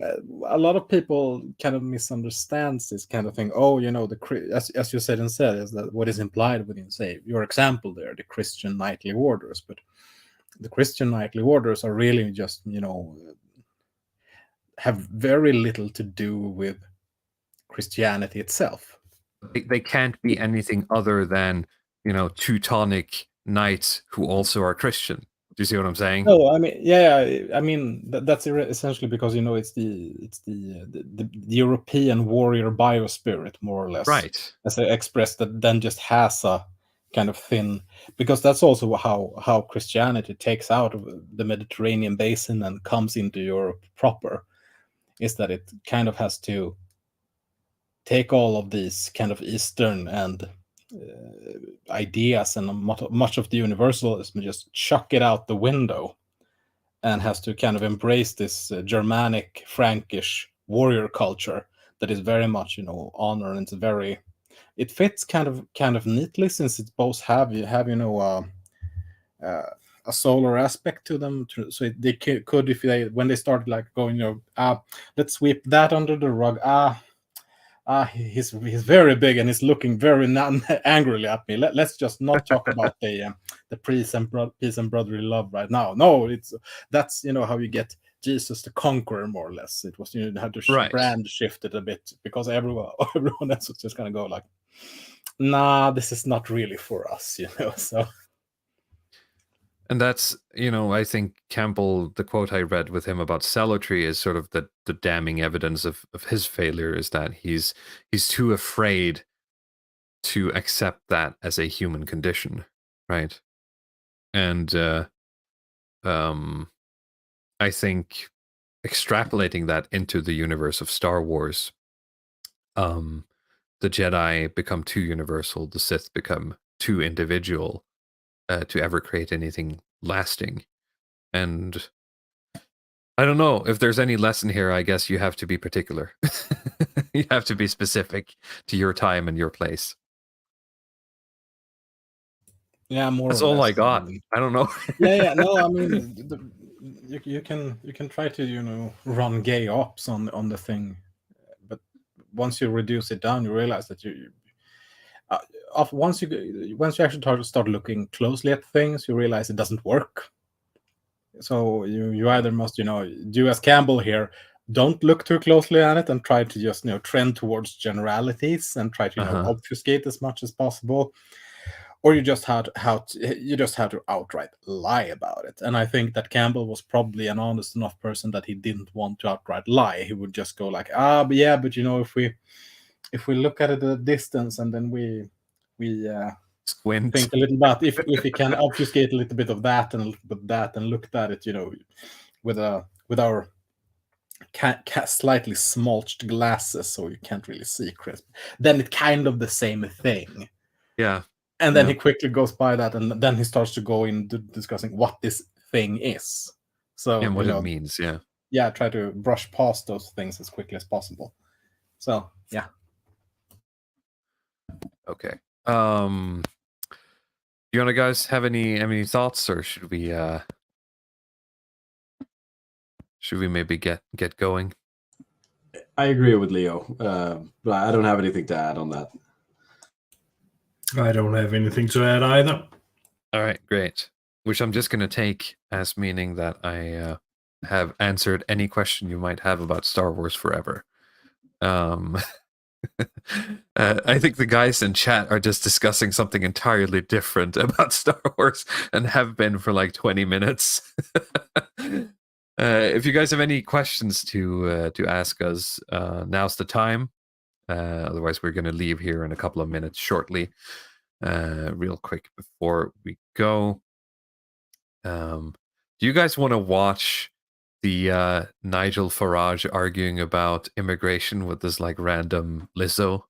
a lot of people kind of misunderstands this kind of thing. Oh, you know, as you said and said, is that what is implied within, say, your example there, the Christian knightly orders. But the Christian knightly orders are really just, you know, have very little to do with Christianity itself. They can't be anything other than, you know, Teutonic knights who also are Christian. Do you see what I'm saying? No, I mean, yeah, I mean that's essentially because, you know, it's the European warrior biospirit, more or less, right? As I expressed, that then just has a kind of thin, because that's also how Christianity takes out of the Mediterranean basin and comes into Europe proper, is that it kind of has to take all of these kind of Eastern and ideas and much of the universalism, just chuck it out the window, and has to kind of embrace this Germanic, Frankish warrior culture that is very much, you know, honor, and it fits kind of neatly, since it both have you know a solar aspect to them, so they could, if they, when they started like going, you know, let's sweep that under the rug. He's very big and he's looking very angrily at me. Let's just not talk about the peace and brotherly love right now. No, that's, you know, how you get Jesus the conqueror, more or less. It was, you had to brand shift it a bit, because everyone else was just gonna go like, nah, this is not really for us, you know. So. And that's, you know, I think Campbell, the quote I read with him about Celatry is sort of the damning evidence of his failure, is that he's too afraid to accept that as a human condition, right? And I think extrapolating that into the universe of Star Wars, the Jedi become too universal, the Sith become too individual to ever create anything lasting. And I don't know if there's any lesson here. I guess you have to be particular. You have to be specific to your time and your place. Yeah, more. That's all I got. I don't know. Yeah. No, I mean, you can try to, you know, run gay ops on the thing, but once you reduce it down, you realize that once you actually start looking closely at things, you realize it doesn't work. So you either must, you know, do as Campbell here, don't look too closely at it and try to just, you know, trend towards generalities and try to, you know, obfuscate as much as possible, or you just have to outright lie about it. And I think that Campbell was probably an honest enough person that he didn't want to outright lie. He would just go like, but yeah, but you know, if we look at it at a distance, and then we squint, think a little about if we can obfuscate a little bit of that and a little bit of that, and looked at it, you know, with our slightly smolched glasses, so you can't really see crisp, then it's kind of the same thing. Yeah. And then he quickly goes by that, and then he starts to go into discussing what this thing is. So And what you it know, means, yeah. yeah, try to brush past those things as quickly as possible. So yeah. Okay. You wanna guys have any thoughts, or should we maybe get going? I agree with Leo, but I don't have anything to add on that. I don't have anything to add either. All right, great. Which I'm just going to take as meaning that I have answered any question you might have about Star Wars forever. I think the guys in chat are just discussing something entirely different about Star Wars and have been for like 20 minutes. If you guys have any questions to ask us, now's the time. Otherwise, we're going to leave here in a couple of minutes shortly. Real quick before we go. Do you guys want to watch the Nigel Farage arguing about immigration with this like random Lizzo?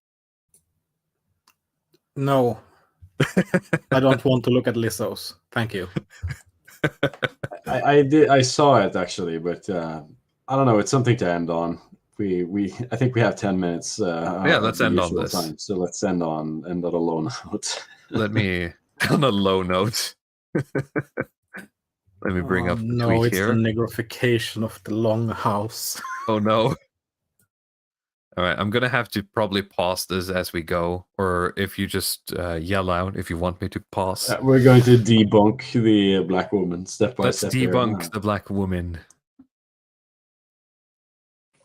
No. I don't want to look at Lizzos. Thank you. I saw it actually, but I don't know. It's something to end on. I think we have 10 minutes. Yeah, let's end on this. Time, so let's end on a low note. Let me on a low note. Let me bring up the tweet here. No, it's the negrification of the Longhouse. Oh no. All right, I'm going to have to probably pause this as we go, or if you just yell out if you want me to pause. We're going to debunk the black woman step by step. Let's debunk the black woman.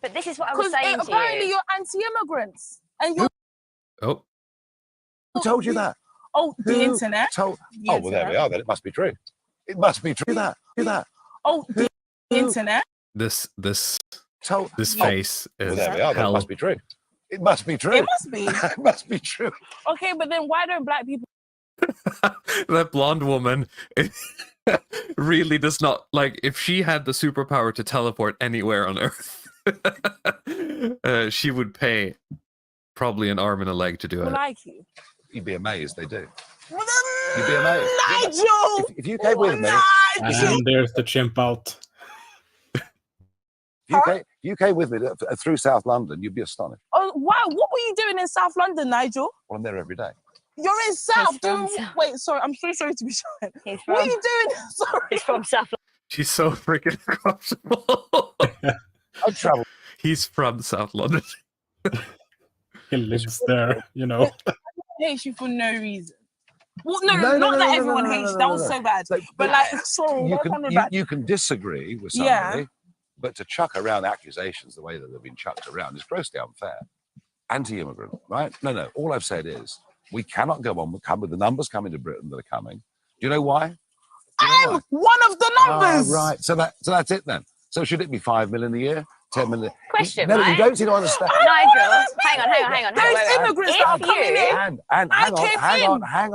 But this is what I was saying to you. Apparently you're anti-immigrants. And you're... Oh. Who told you that? Oh, the internet. Oh, well, there we are. Then it must be true. It must be true. That. Oh, the internet. This face is. Well, there we are. Then it must be true. It must be true. It must be. It must be true. Okay, but then why don't black people? That blonde woman really does not like. If she had the superpower to teleport anywhere on Earth, she would pay probably an arm and a leg to do it. Like you. You'd be amazed. They do. You'd be amazed. Nigel! If you came with me. And there's the chimp out. If you came with me through South London, you'd be astonished. Oh, wow. What were you doing in South London, Nigel? Well, I'm there every day. You're in South. Wait, sorry. I'm so sorry to be sorry. What are you doing? Sorry. He's from South London. She's so freaking uncomfortable. I travel. He's from South London. He lives there, you know. Hates you for no reason. Well, not that everyone hates you. That was so bad. But like, sorry, you can disagree with somebody, but to chuck around accusations the way that they've been chucked around is grossly unfair. Anti-immigrant, right? No. All I've said is we cannot go on with the numbers coming to Britain that are coming. Do you know why? I'm one of the numbers. Right. So that's it then. So should it be 5 million a year? 10 million. Question, No, right? you don't seem to understand. Nigel, hang on. There's immigrants that are coming in. And hang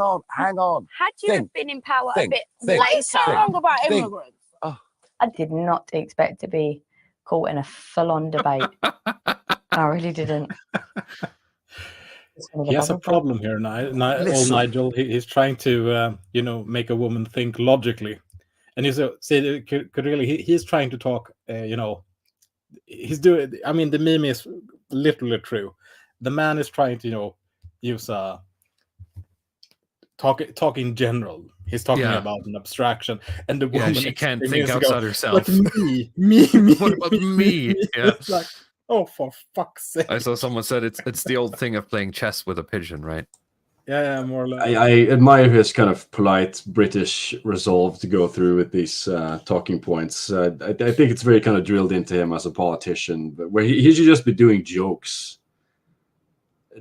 on. Had you have been in power a bit What is so later? wrong about immigrants? I did not expect to be caught in a full-on debate. I really didn't. He has a problem here, Nigel. He's trying to, make a woman think logically, and he's he's trying to talk, he's doing. I mean, the meme is literally true. The man is trying to, use talk in general. He's talking about an abstraction, and the woman she can't think outside herself. But me. What about me? Yeah. It's like, oh, for fuck's sake! I saw someone said it's the old thing of playing chess with a pigeon, right? Yeah, more or less. I admire his kind of polite British resolve to go through with these talking points. I think it's very kind of drilled into him as a politician, but where he should just be doing jokes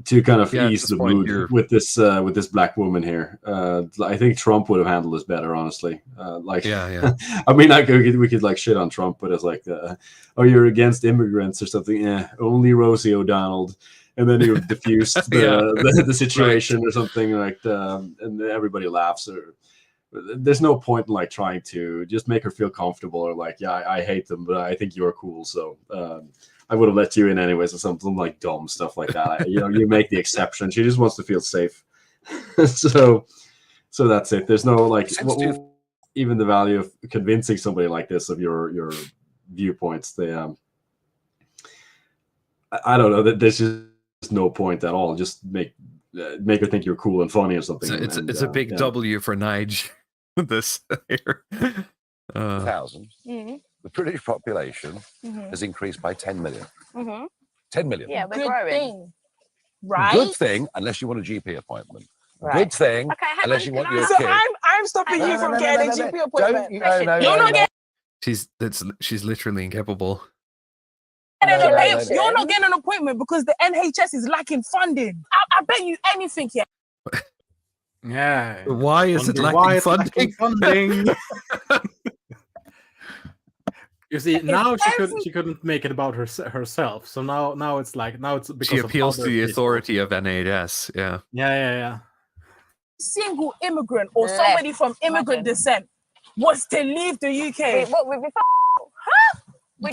to kind of ease the mood with this black woman here. I think Trump would have handled this better, honestly. Yeah. I mean, we could like shit on Trump, but it's like, oh, you're against immigrants or something. Only Rosie O'Donnell. And then you diffuse the situation or something like that, and everybody laughs. Or there's no point in like trying to just make her feel comfortable or like, yeah, I hate them, but I think you're cool, so I would have let you in anyways, or something like dumb stuff like that. You make the exception. She just wants to feel safe. so that's it. There's no like. even the value of convincing somebody like this of your viewpoints. They I don't know, that there's just no point at all. Just make her think you're cool and funny or something. So it's a big W for Nige. This here. 1,000. The British population has increased by 10 million. 10 million. Yeah, we're Good growing. thing. Right? Good thing, unless you want a GP appointment. Right. Good thing, Okay, hang unless on, you want can your I- So kid. I'm stopping you from getting a GP appointment. You're not getting She's literally incapable. You're not getting an appointment because the NHS is lacking funding. I bet you anything, yeah. Yeah. Why is it Wonder lacking why it's funding? funding. You see, now she couldn't make it about herself. So now it's because She appeals to of the other authority of NHS. Yeah. people. Yeah. Single immigrant or Left. somebody from immigrant Imagine. descent was to leave the UK. Wait, what? We'd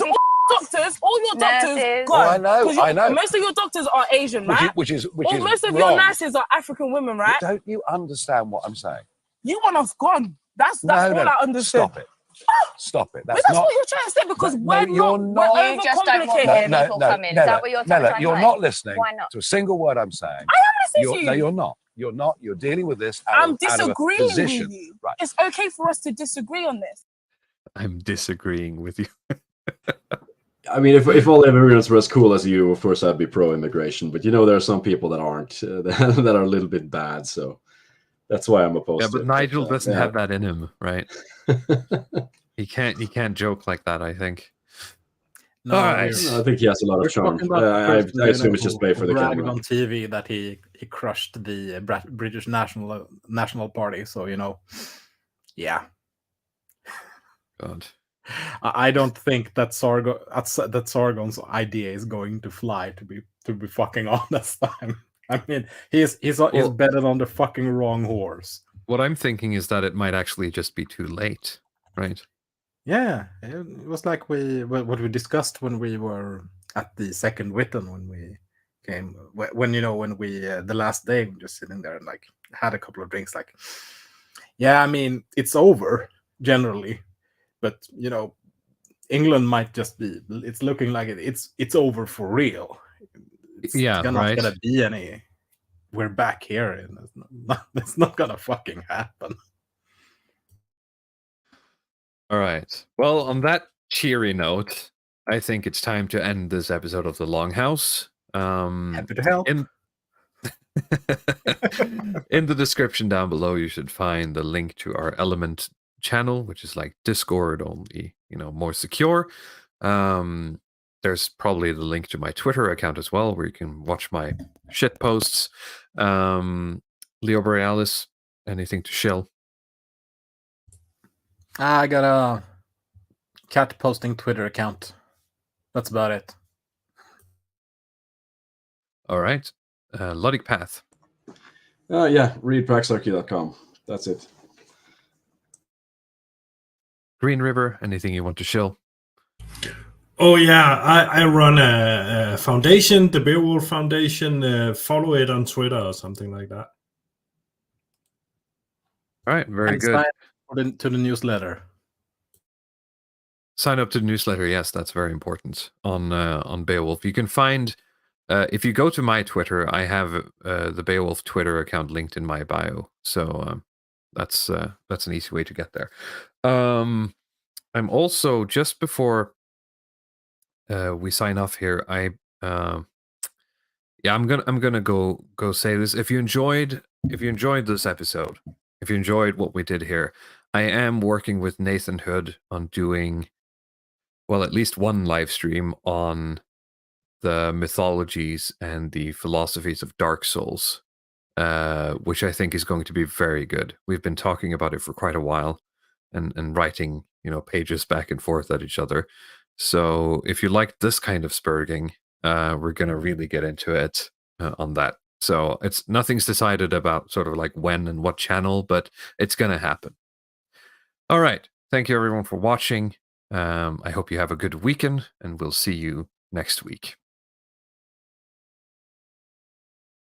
be Doctors, all your doctors, Nurses. gone. Oh, I know, 'Cause I know. Most of your doctors are Asian, right? Which is Most of wrong. your nurses are African women, right? Don't you understand what I'm saying? You want us gone. That's No, all no, I understood. stop it. Stop it. But That's that's not. what you're trying to say because No, we're you're not. We're You just don't want overcomplicated. more people come in. Is that what you're trying to You're say? not listening Why not? to a single word I'm saying. I am listening to you. No, you're not. You're not. You're dealing with this I'm out of a disagreeing position. with you. Right. It's okay for us to disagree on this. I'm disagreeing with you. I mean, if all immigrants were as cool as you, of course I'd be pro-immigration. But there are some people that aren't, that are a little bit bad. So that's why I'm opposed. Yeah, to but it. Nigel doesn't yeah. have that in him, right? He can't joke like that, I think. No, All right. I think he has a lot we're of charm. talking about the I person, assume it's just played for the bragged camera. on TV that he crushed the British National Party. So yeah. God. I don't think that Sargon's idea is going to fly. To be fucking honest, I mean, he's betted on the fucking wrong horse. What I'm thinking is that it might actually just be too late, right? Yeah, it was like what we discussed when we were at the second Witten when we came when we the last day just sitting there and like had a couple of drinks. Like, yeah, I mean it's over generally, but England might just be. It's looking like it's over for real. It's not gonna be any. We're back here, and it's not gonna fucking happen. All right. Well, on that cheery note, I think it's time to end this episode of the Longhouse. Happy to help. In the description down below, you should find the link to our Element channel, which is like Discord, only more secure. There's probably the link to my Twitter account as well, where you can watch my shit posts. Leo Borealis, anything to shill? I got a cat posting Twitter account. That's about it. All right. Luddic Path. Yeah, read praxarchy.com. That's it. JGreenriver, anything you want to shill? Oh yeah, I run a foundation, the Beowulf Foundation. Follow it on Twitter or something like that. All right, very good. Sign up to the newsletter. Sign up to the newsletter. Yes, that's very important on Beowulf. You can find if you go to my Twitter, I have the Beowulf Twitter account linked in my bio. So that's an easy way to get there. I'm also, just before we sign off here, I'm gonna go say this. If you enjoyed this episode, if you enjoyed what we did here, I am working with Nathan Hood on doing, well, at least one live stream on the mythologies and the philosophies of Dark Souls, which I think is going to be very good. We've been talking about it for quite a while and writing, pages back and forth at each other. So if you like this kind of spurging, we're going to really get into it on that. So nothing's decided about sort of like when and what channel, but it's going to happen. All right. Thank you everyone for watching. I hope you have a good weekend, and we'll see you next week.